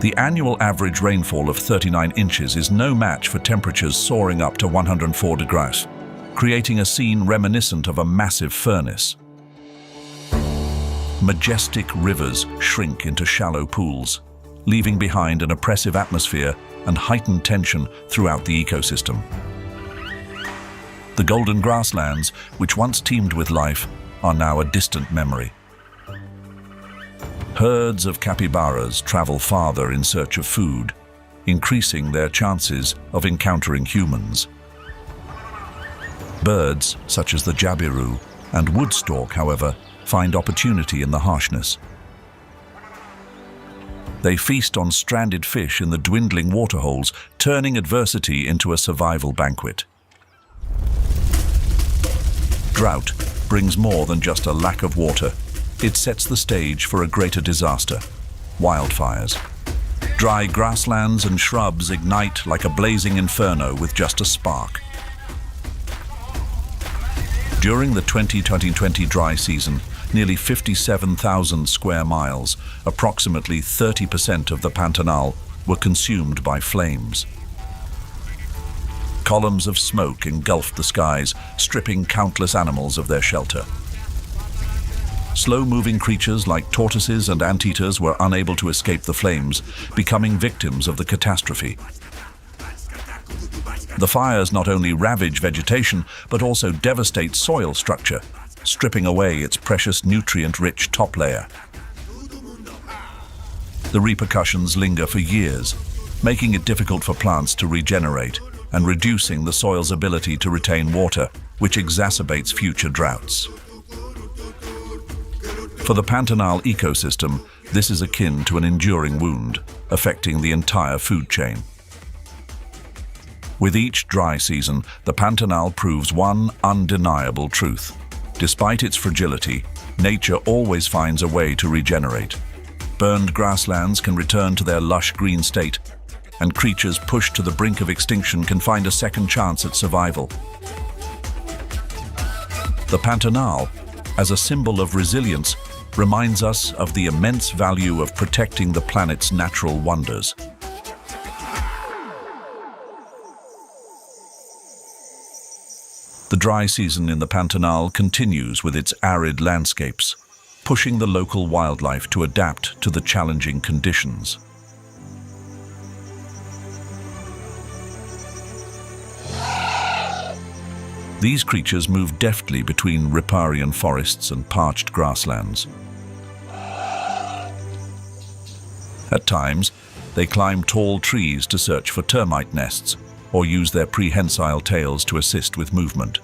The annual average rainfall of 39 inches is no match for temperatures soaring up to 104 degrees, creating a scene reminiscent of a massive furnace. Majestic rivers shrink into shallow pools, leaving behind an oppressive atmosphere and heightened tension throughout the ecosystem. The golden grasslands, which once teemed with life, are now a distant memory. Herds of capybaras travel farther in search of food, increasing their chances of encountering humans. Birds, such as the jabiru and woodstock, however, find opportunity in the harshness. They feast on stranded fish in the dwindling waterholes, turning adversity into a survival banquet. Drought brings more than just a lack of water. It sets the stage for a greater disaster: wildfires. Dry grasslands and shrubs ignite like a blazing inferno with just a spark. During the 2020 dry season, nearly 57,000 square miles, approximately 30% of the Pantanal, were consumed by flames. Columns of smoke engulfed the skies, stripping countless animals of their shelter. Slow-moving creatures like tortoises and anteaters were unable to escape the flames, becoming victims of the catastrophe. The fires not only ravage vegetation, but also devastate soil structure, stripping away its precious nutrient-rich top layer. The repercussions linger for years, making it difficult for plants to regenerate and reducing the soil's ability to retain water, which exacerbates future droughts. For the Pantanal ecosystem, this is akin to an enduring wound, affecting the entire food chain. With each dry season, the Pantanal proves one undeniable truth. Despite its fragility, nature always finds a way to regenerate. Burned grasslands can return to their lush green state, and creatures pushed to the brink of extinction can find a second chance at survival. The Pantanal, as a symbol of resilience, reminds us of the immense value of protecting the planet's natural wonders. The dry season in the Pantanal continues with its arid landscapes, pushing the local wildlife to adapt to the challenging conditions. These creatures move deftly between riparian forests and parched grasslands. At times, they climb tall trees to search for termite nests or use their prehensile tails to assist with movement.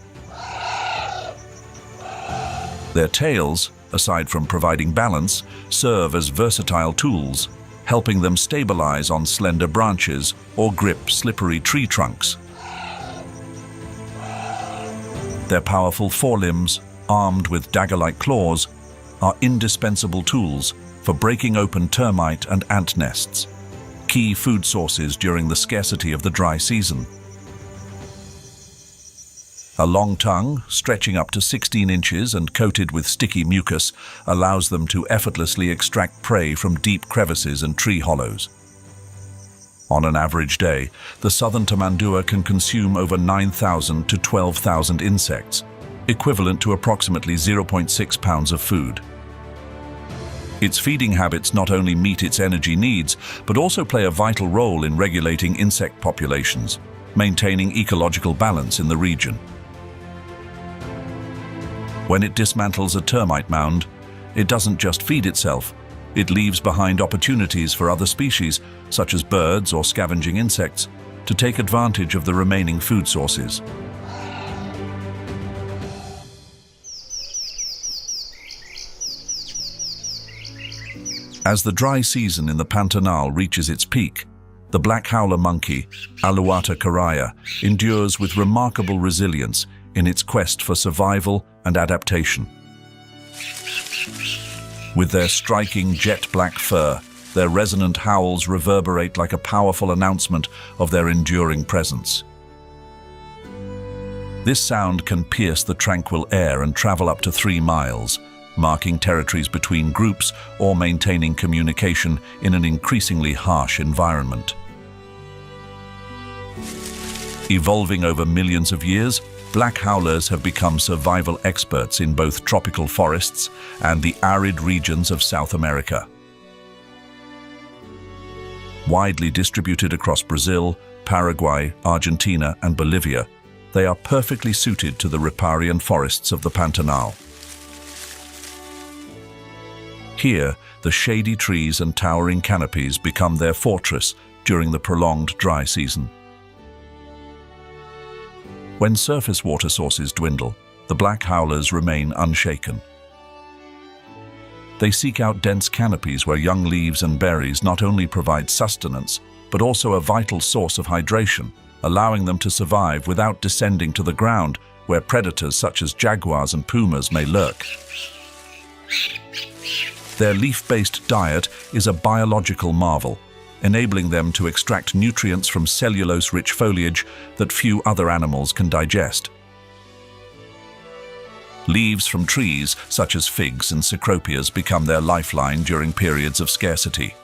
Their tails, aside from providing balance, serve as versatile tools, helping them stabilize on slender branches or grip slippery tree trunks. Their powerful forelimbs, armed with dagger-like claws, are indispensable tools for breaking open termite and ant nests, key food sources during the scarcity of the dry season. A long tongue, stretching up to 16 inches and coated with sticky mucus, allows them to effortlessly extract prey from deep crevices and tree hollows. On an average day, the southern tamandua can consume over 9,000 to 12,000 insects, equivalent to approximately 0.6 pounds of food. Its feeding habits not only meet its energy needs, but also play a vital role in regulating insect populations, maintaining ecological balance in the region. When it dismantles a termite mound, it doesn't just feed itself, it leaves behind opportunities for other species, such as birds or scavenging insects, to take advantage of the remaining food sources. As the dry season in the Pantanal reaches its peak, the black howler monkey, Alouatta caraya, endures with remarkable resilience in its quest for survival and adaptation. With their striking jet-black fur, their resonant howls reverberate like a powerful announcement of their enduring presence. This sound can pierce the tranquil air and travel up to 3 miles, marking territories between groups or maintaining communication in an increasingly harsh environment. Evolving over millions of years, black howlers have become survival experts in both tropical forests and the arid regions of South America. Widely distributed across Brazil, Paraguay, Argentina, and Bolivia, they are perfectly suited to the riparian forests of the Pantanal. Here, the shady trees and towering canopies become their fortress during the prolonged dry season. When surface water sources dwindle, the black howlers remain unshaken. They seek out dense canopies where young leaves and berries not only provide sustenance, but also a vital source of hydration, allowing them to survive without descending to the ground where predators such as jaguars and pumas may lurk. Their leaf-based diet is a biological marvel, enabling them to extract nutrients from cellulose-rich foliage that few other animals can digest. Leaves from trees, such as figs and cecropias, become their lifeline during periods of scarcity.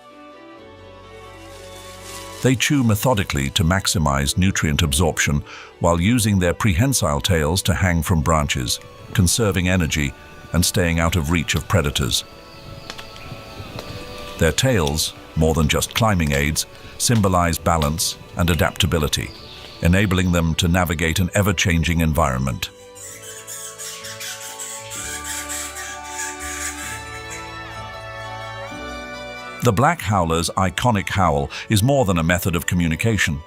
They chew methodically to maximize nutrient absorption while using their prehensile tails to hang from branches, conserving energy and staying out of reach of predators. Their tails, more than just climbing aids, symbolize balance and adaptability, enabling them to navigate an ever-changing environment. The black howler's iconic howl is more than a method of communication.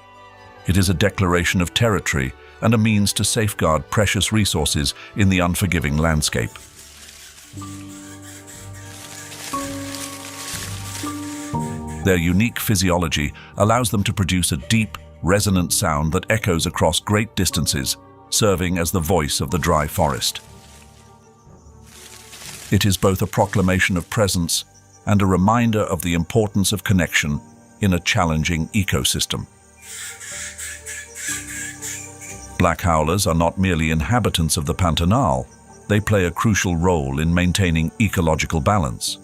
It is a declaration of territory and a means to safeguard precious resources in the unforgiving landscape. Their unique physiology allows them to produce a deep, resonant sound that echoes across great distances, serving as the voice of the dry forest. It is both a proclamation of presence and a reminder of the importance of connection in a challenging ecosystem. Black howlers are not merely inhabitants of the Pantanal, they play a crucial role in maintaining ecological balance.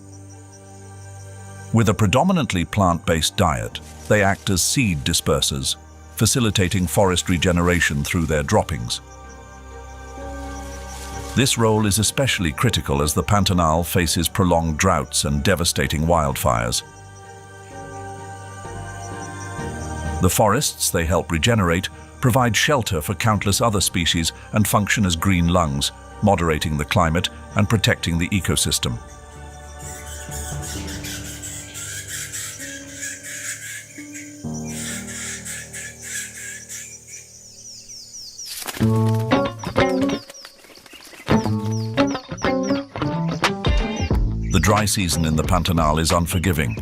With a predominantly plant-based diet, they act as seed dispersers, facilitating forest regeneration through their droppings. This role is especially critical as the Pantanal faces prolonged droughts and devastating wildfires. The forests they help regenerate provide shelter for countless other species and function as green lungs, moderating the climate and protecting the ecosystem. The dry season in the Pantanal is unforgiving.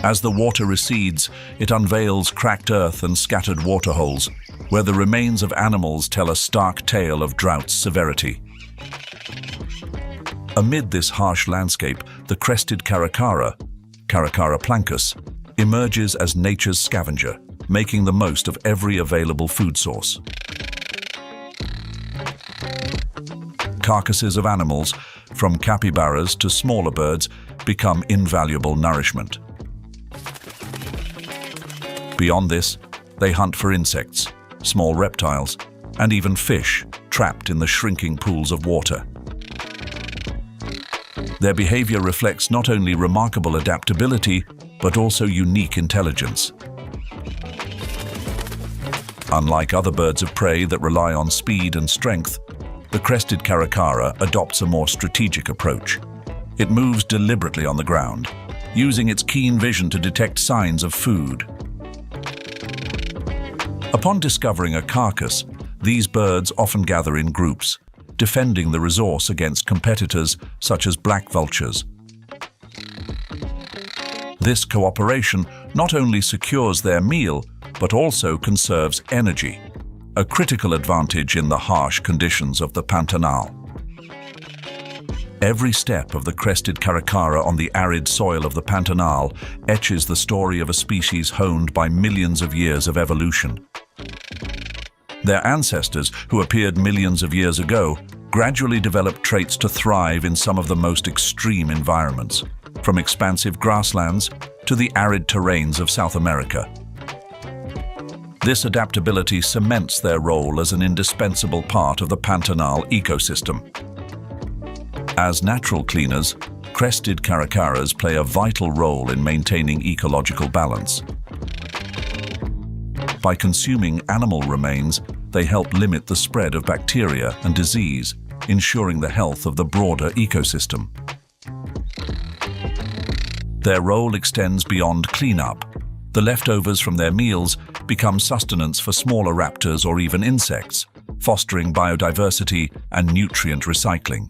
As the water recedes, it unveils cracked earth and scattered waterholes, where the remains of animals tell a stark tale of drought's severity. Amid this harsh landscape, the crested caracara, Caracara plancus, emerges as nature's scavenger, making the most of every available food source. Carcasses of animals, from capybaras to smaller birds, become invaluable nourishment. Beyond this, they hunt for insects, small reptiles, and even fish trapped in the shrinking pools of water. Their behavior reflects not only remarkable adaptability, but also unique intelligence. Unlike other birds of prey that rely on speed and strength, the crested caracara adopts a more strategic approach. It moves deliberately on the ground, using its keen vision to detect signs of food. Upon discovering a carcass, these birds often gather in groups, defending the resource against competitors such as black vultures. This cooperation not only secures their meal, but also conserves energy, a critical advantage in the harsh conditions of the Pantanal. Every step of the crested caracara on the arid soil of the Pantanal etches the story of a species honed by millions of years of evolution. Their ancestors, who appeared millions of years ago, gradually developed traits to thrive in some of the most extreme environments, from expansive grasslands to the arid terrains of South America. This adaptability cements their role as an indispensable part of the Pantanal ecosystem. As natural cleaners, crested caracaras play a vital role in maintaining ecological balance. By consuming animal remains, they help limit the spread of bacteria and disease, ensuring the health of the broader ecosystem. Their role extends beyond cleanup. The leftovers from their meals become sustenance for smaller raptors or even insects, fostering biodiversity and nutrient recycling.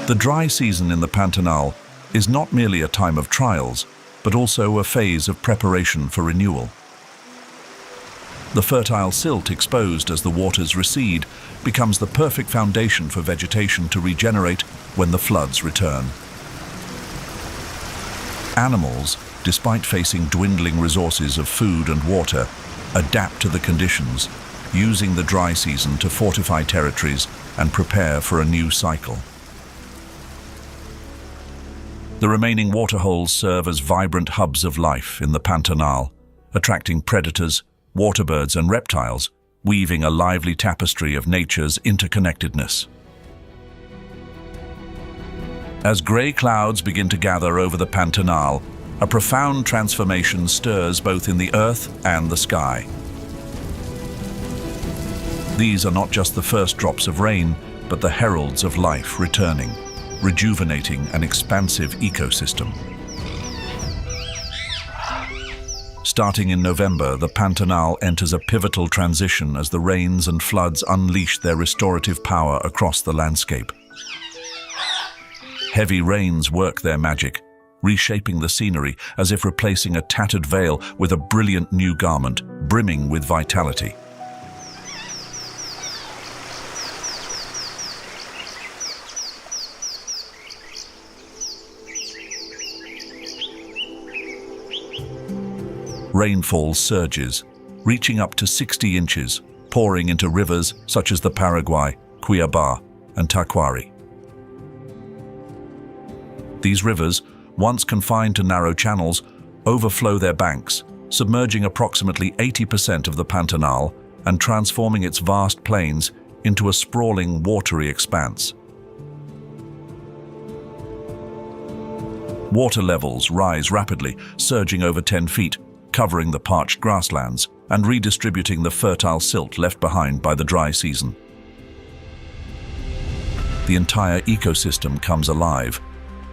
The dry season in the Pantanal is not merely a time of trials, but also a phase of preparation for renewal. The fertile silt exposed as the waters recede becomes the perfect foundation for vegetation to regenerate when the floods return. Animals, despite facing dwindling resources of food and water, adapt to the conditions, using the dry season to fortify territories and prepare for a new cycle. The remaining waterholes serve as vibrant hubs of life in the Pantanal, attracting predators, waterbirds and reptiles, weaving a lively tapestry of nature's interconnectedness. As grey clouds begin to gather over the Pantanal, a profound transformation stirs both in the earth and the sky. These are not just the first drops of rain, but the heralds of life returning, rejuvenating an expansive ecosystem. Starting in November, the Pantanal enters a pivotal transition as the rains and floods unleash their restorative power across the landscape. Heavy rains work their magic, reshaping the scenery as if replacing a tattered veil with a brilliant new garment, brimming with vitality. Rainfall surges, reaching up to 60 inches, pouring into rivers such as the Paraguay, Cuiabá, and Taquari. These rivers, once confined to narrow channels, overflow their banks, submerging approximately 80% of the Pantanal and transforming its vast plains into a sprawling, watery expanse. Water levels rise rapidly, surging over 10 feet, covering the parched grasslands and redistributing the fertile silt left behind by the dry season. The entire ecosystem comes alive,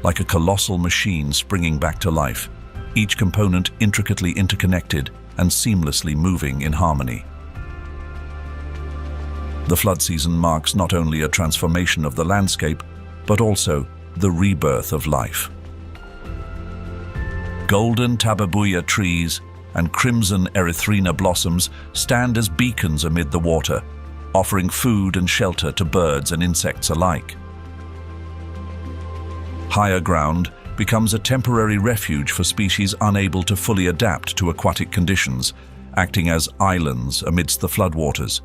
like a colossal machine springing back to life, each component intricately interconnected and seamlessly moving in harmony. The flood season marks not only a transformation of the landscape, but also the rebirth of life. Golden tababuya trees and crimson erythrina blossoms stand as beacons amid the water, offering food and shelter to birds and insects alike. Higher ground becomes a temporary refuge for species unable to fully adapt to aquatic conditions, acting as islands amidst the floodwaters.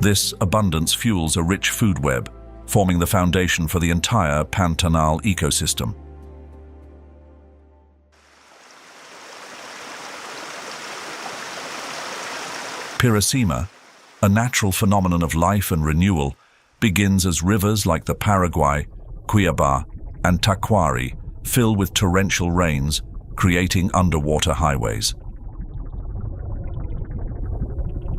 This abundance fuels a rich food web, forming the foundation for the entire Pantanal ecosystem. Piracema, a natural phenomenon of life and renewal, begins as rivers like the Paraguay, Cuiabá, and Taquari fill with torrential rains, creating underwater highways.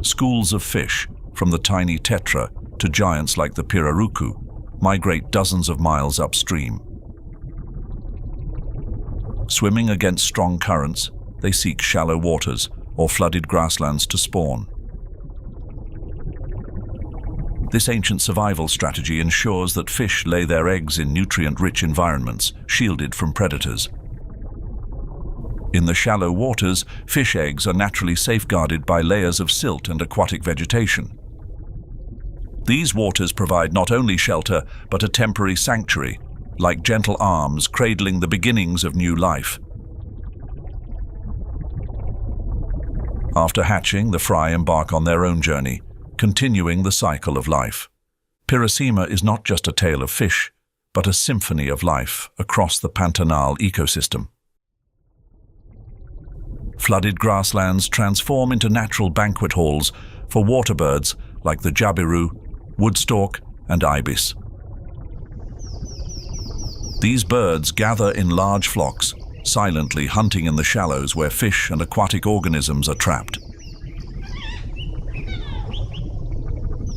Schools of fish, from the tiny tetra to giants like the pirarucu, migrate dozens of miles upstream. Swimming against strong currents, they seek shallow waters or flooded grasslands to spawn. This ancient survival strategy ensures that fish lay their eggs in nutrient-rich environments, shielded from predators. In the shallow waters, fish eggs are naturally safeguarded by layers of silt and aquatic vegetation. These waters provide not only shelter, but a temporary sanctuary, like gentle arms cradling the beginnings of new life. After hatching, the fry embark on their own journey, continuing the cycle of life. Piracema is not just a tale of fish, but a symphony of life across the Pantanal ecosystem. Flooded grasslands transform into natural banquet halls for waterbirds like the jabiru, woodstalk, and ibis. These birds gather in large flocks, silently hunting in the shallows where fish and aquatic organisms are trapped.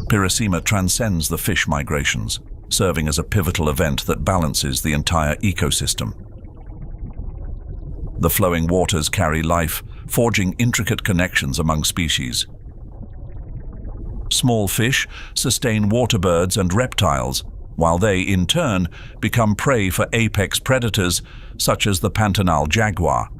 Piracema transcends the fish migrations, serving as a pivotal event that balances the entire ecosystem. The flowing waters carry life, forging intricate connections among species. Small fish sustain waterbirds and reptiles, while they, in turn, become prey for apex predators such as the Pantanal jaguar.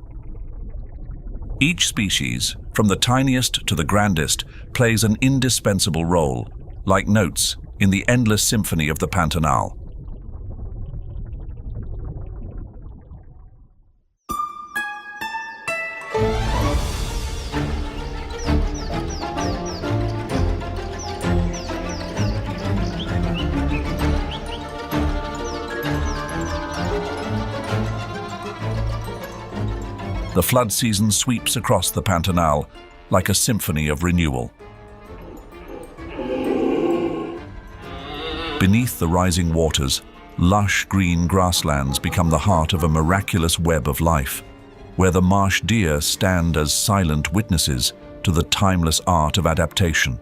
Each species, from the tiniest to the grandest, plays an indispensable role, like notes in the endless symphony of the Pantanal. The flood season sweeps across the Pantanal like a symphony of renewal. Beneath the rising waters, lush green grasslands become the heart of a miraculous web of life, where the marsh deer stand as silent witnesses to the timeless art of adaptation.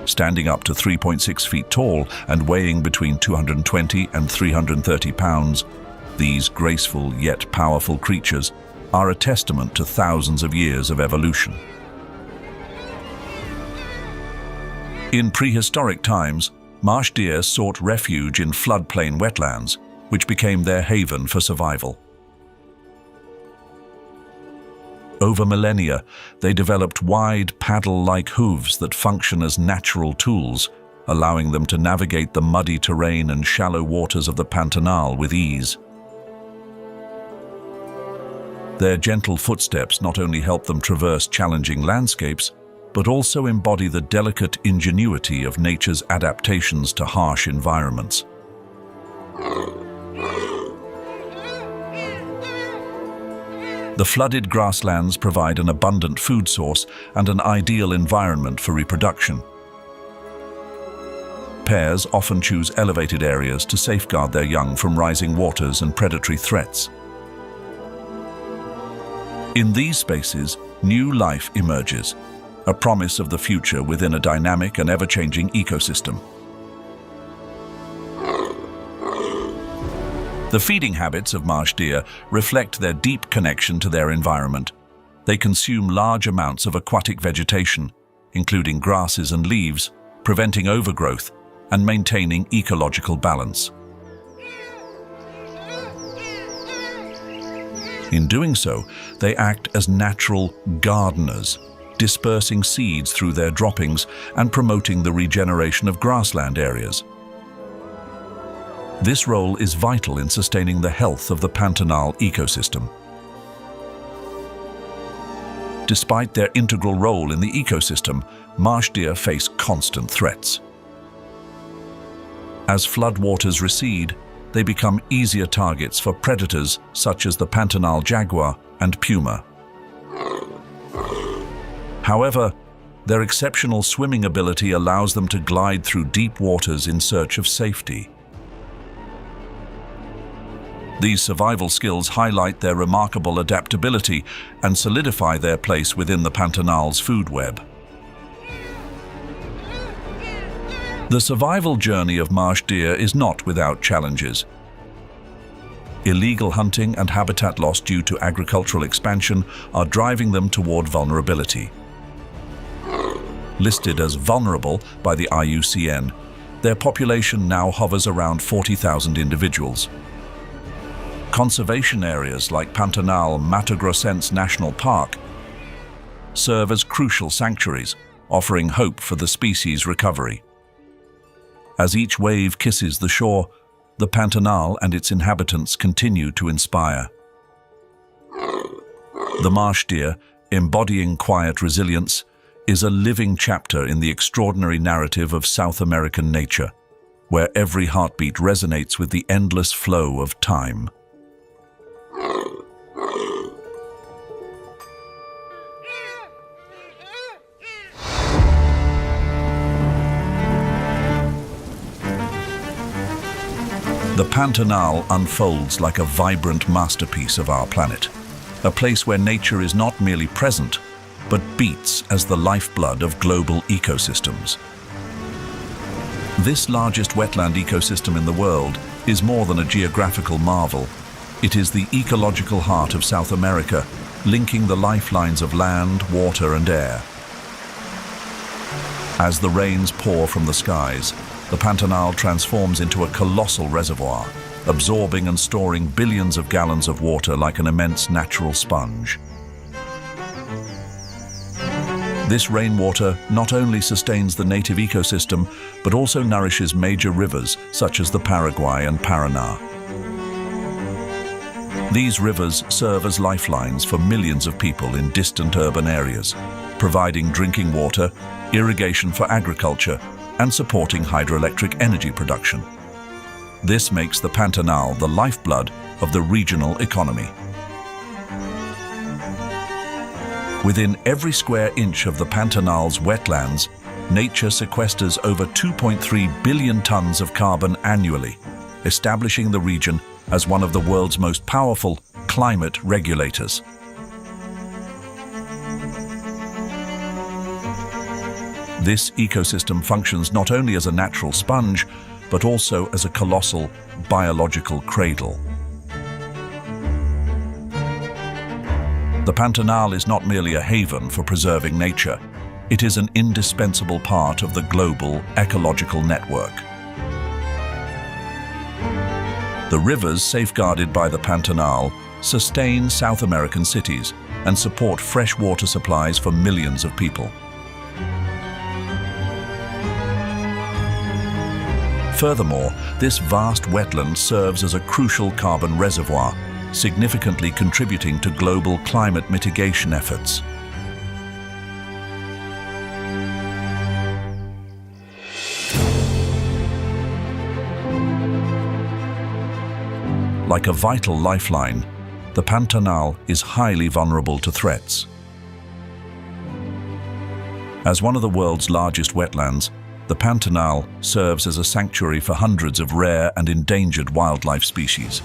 Standing up to 3.6 feet tall and weighing between 220 and 330 pounds, these graceful yet powerful creatures are a testament to thousands of years of evolution. In prehistoric times, marsh deer sought refuge in floodplain wetlands, which became their haven for survival. Over millennia, they developed wide, paddle-like hooves that function as natural tools, allowing them to navigate the muddy terrain and shallow waters of the Pantanal with ease. Their gentle footsteps not only help them traverse challenging landscapes, but also embody the delicate ingenuity of nature's adaptations to harsh environments. The flooded grasslands provide an abundant food source and an ideal environment for reproduction. Pairs often choose elevated areas to safeguard their young from rising waters and predatory threats. In these spaces, new life emerges, a promise of the future within a dynamic and ever-changing ecosystem. The feeding habits of marsh deer reflect their deep connection to their environment. They consume large amounts of aquatic vegetation, including grasses and leaves, preventing overgrowth and maintaining ecological balance. In doing so, they act as natural gardeners, dispersing seeds through their droppings and promoting the regeneration of grassland areas. This role is vital in sustaining the health of the Pantanal ecosystem. Despite their integral role in the ecosystem, marsh deer face constant threats. As floodwaters recede, they become easier targets for predators such as the Pantanal jaguar and puma. However, their exceptional swimming ability allows them to glide through deep waters in search of safety. These survival skills highlight their remarkable adaptability and solidify their place within the Pantanal's food web. The survival journey of marsh deer is not without challenges. Illegal hunting and habitat loss due to agricultural expansion are driving them toward vulnerability. Listed as vulnerable by the IUCN, their population now hovers around 40,000 individuals. Conservation areas like Pantanal Matogrossense National Park serve as crucial sanctuaries, offering hope for the species' recovery. As each wave kisses the shore, the Pantanal and its inhabitants continue to inspire. The marsh deer, embodying quiet resilience, is a living chapter in the extraordinary narrative of South American nature, where every heartbeat resonates with the endless flow of time. The Pantanal unfolds like a vibrant masterpiece of our planet, a place where nature is not merely present, but beats as the lifeblood of global ecosystems. This largest wetland ecosystem in the world is more than a geographical marvel. It is the ecological heart of South America, linking the lifelines of land, water, and air. As the rains pour from the skies, the Pantanal transforms into a colossal reservoir, absorbing and storing billions of gallons of water like an immense natural sponge. This rainwater not only sustains the native ecosystem, but also nourishes major rivers such as the Paraguay and Paraná. These rivers serve as lifelines for millions of people in distant urban areas, providing drinking water, irrigation for agriculture, and supporting hydroelectric energy production. This makes the Pantanal the lifeblood of the regional economy. Within every square inch of the Pantanal's wetlands, nature sequesters over 2.3 billion tons of carbon annually, establishing the region as one of the world's most powerful climate regulators. This ecosystem functions not only as a natural sponge, but also as a colossal biological cradle. The Pantanal is not merely a haven for preserving nature. It is an indispensable part of the global ecological network. The rivers safeguarded by the Pantanal sustain South American cities and support fresh water supplies for millions of people. Furthermore, this vast wetland serves as a crucial carbon reservoir, significantly contributing to global climate mitigation efforts. Like a vital lifeline, the Pantanal is highly vulnerable to threats. As one of the world's largest wetlands, the Pantanal serves as a sanctuary for hundreds of rare and endangered wildlife species.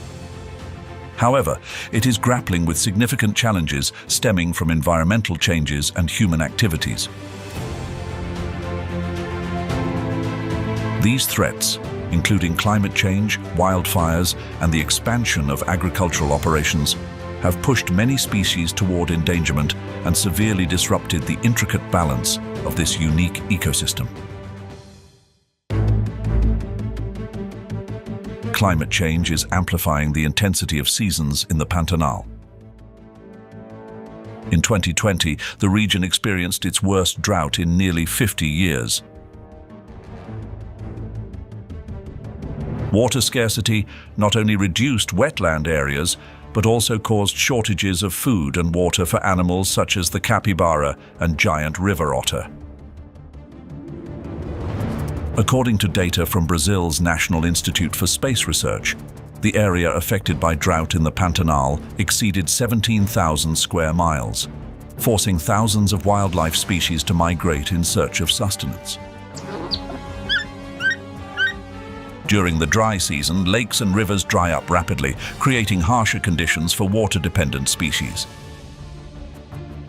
However, it is grappling with significant challenges stemming from environmental changes and human activities. These threats, including climate change, wildfires, and the expansion of agricultural operations, have pushed many species toward endangerment and severely disrupted the intricate balance of this unique ecosystem. Climate change is amplifying the intensity of seasons in the Pantanal. In 2020, the region experienced its worst drought in nearly 50 years. Water scarcity not only reduced wetland areas, but also caused shortages of food and water for animals such as the capybara and giant river otter. According to data from Brazil's National Institute for Space Research, the area affected by drought in the Pantanal exceeded 17,000 square miles, forcing thousands of wildlife species to migrate in search of sustenance. During the dry season, lakes and rivers dry up rapidly, creating harsher conditions for water-dependent species.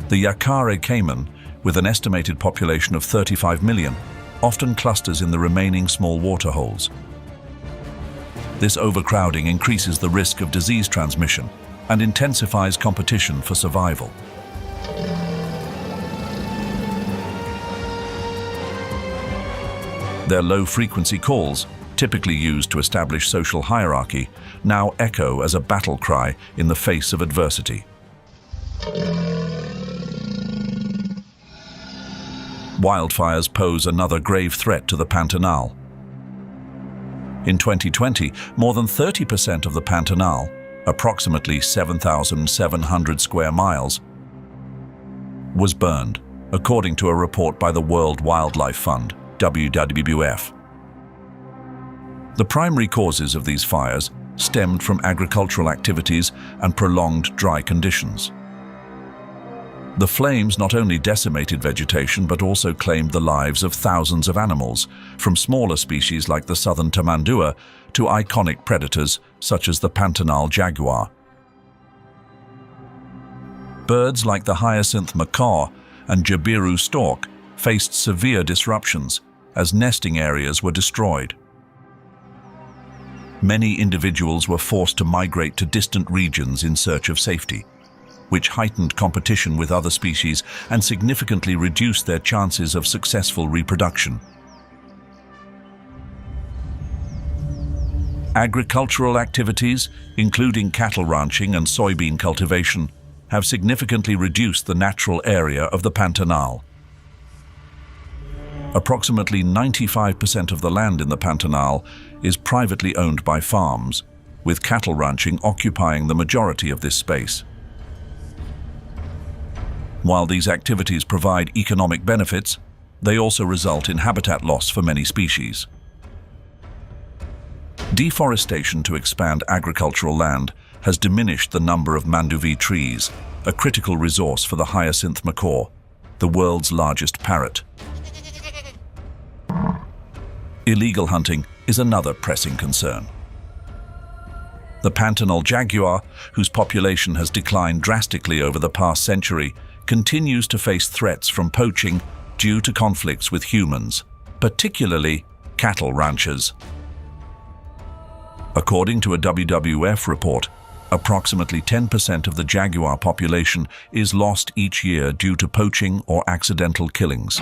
The Yacaré caiman, with an estimated population of 35 million, often clusters in the remaining small waterholes. This overcrowding increases the risk of disease transmission and intensifies competition for survival. Their low-frequency calls, typically used to establish social hierarchy, now echo as a battle cry in the face of adversity. Wildfires pose another grave threat to the Pantanal. In 2020, more than 30% of the Pantanal, approximately 7,700 square miles, was burned, according to a report by the World Wildlife Fund, WWF. The primary causes of these fires stemmed from agricultural activities and prolonged dry conditions. The flames not only decimated vegetation but also claimed the lives of thousands of animals, from smaller species like the southern tamandua to iconic predators such as the Pantanal jaguar. Birds like the hyacinth macaw and jabiru stork faced severe disruptions as nesting areas were destroyed. Many individuals were forced to migrate to distant regions in search of safety, which heightened competition with other species and significantly reduced their chances of successful reproduction. Agricultural activities, including cattle ranching and soybean cultivation, have significantly reduced the natural area of the Pantanal. Approximately 95% of the land in the Pantanal is privately owned by farms, with cattle ranching occupying the majority of this space. While these activities provide economic benefits, they also result in habitat loss for many species. Deforestation to expand agricultural land has diminished the number of manduvi trees, a critical resource for the hyacinth macaw, the world's largest parrot. Illegal hunting is another pressing concern. The Pantanal jaguar, whose population has declined drastically over the past century, continues to face threats from poaching due to conflicts with humans, particularly cattle ranchers. According to a WWF report, approximately 10% of the jaguar population is lost each year due to poaching or accidental killings.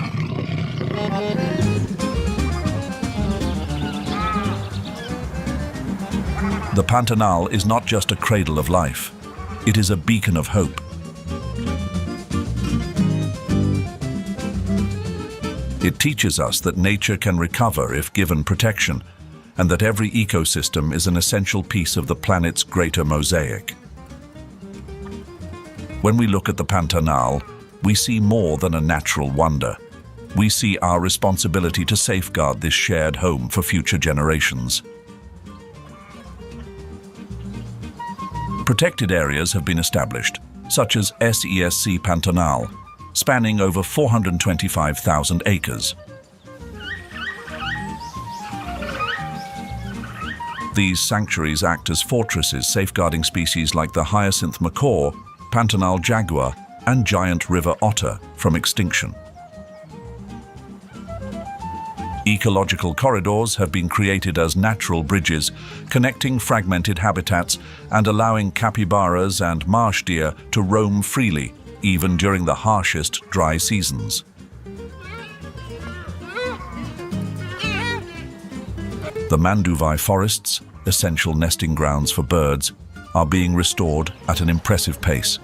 The Pantanal is not just a cradle of life, it is a beacon of hope. It teaches us that nature can recover if given protection, and that every ecosystem is an essential piece of the planet's greater mosaic. When we look at the Pantanal, we see more than a natural wonder. We see our responsibility to safeguard this shared home for future generations. Protected areas have been established, such as SESC Pantanal, spanning over 425,000 acres. These sanctuaries act as fortresses safeguarding species like the hyacinth macaw, Pantanal jaguar, and giant river otter from extinction. Ecological corridors have been created as natural bridges, connecting fragmented habitats and allowing capybaras and marsh deer to roam freely, even during the harshest dry seasons. The manduvi forests, essential nesting grounds for birds, are being restored at an impressive pace.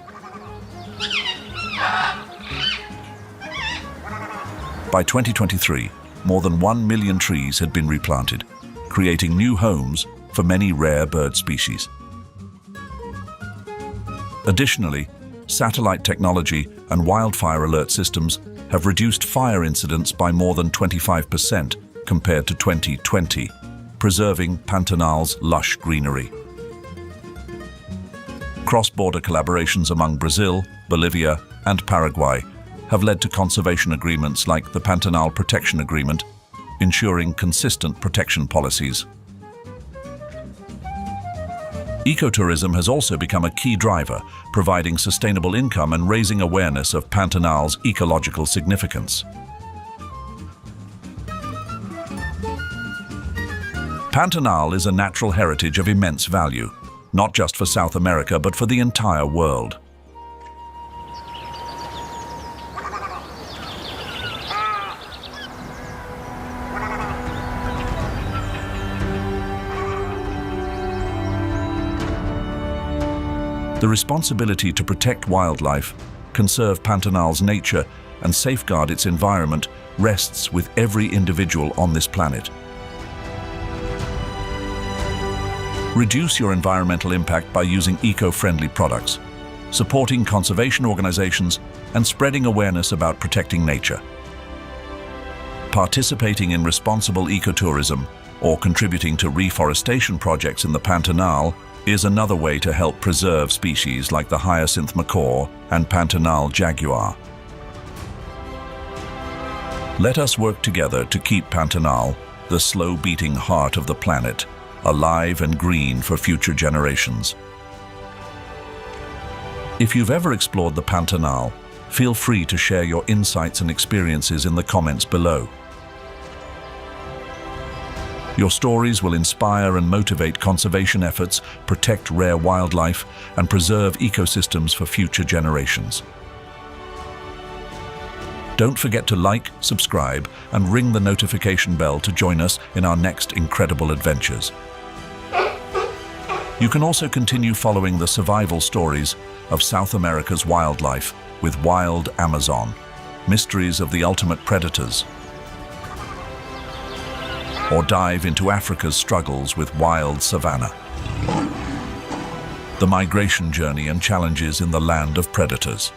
By 2023, more than 1 million trees had been replanted, creating new homes for many rare bird species. Additionally, satellite technology and wildfire alert systems have reduced fire incidents by more than 25% compared to 2020, preserving Pantanal's lush greenery. Cross-border collaborations among Brazil, Bolivia, and Paraguay have led to conservation agreements like the Pantanal Protection Agreement, ensuring consistent protection policies. Ecotourism has also become a key driver, providing sustainable income and raising awareness of Pantanal's ecological significance. Pantanal is a natural heritage of immense value, not just for South America but for the entire world. The responsibility to protect wildlife, conserve Pantanal's nature, and safeguard its environment rests with every individual on this planet. Reduce your environmental impact by using eco-friendly products, supporting conservation organizations, and spreading awareness about protecting nature. Participating in responsible ecotourism or contributing to reforestation projects in the Pantanal is another way to help preserve species like the hyacinth macaw and Pantanal jaguar. Let us work together to keep Pantanal, the slow-beating heart of the planet, alive and green for future generations. If you've ever explored the Pantanal, feel free to share your insights and experiences in the comments below. Your stories will inspire and motivate conservation efforts, protect rare wildlife, and preserve ecosystems for future generations. Don't forget to like, subscribe, and ring the notification bell to join us in our next incredible adventures. You can also continue following the survival stories of South America's wildlife with Wild Amazon, Mysteries of the Ultimate Predators, or dive into Africa's struggles with Wild Savanna, the migration journey and challenges in the land of predators.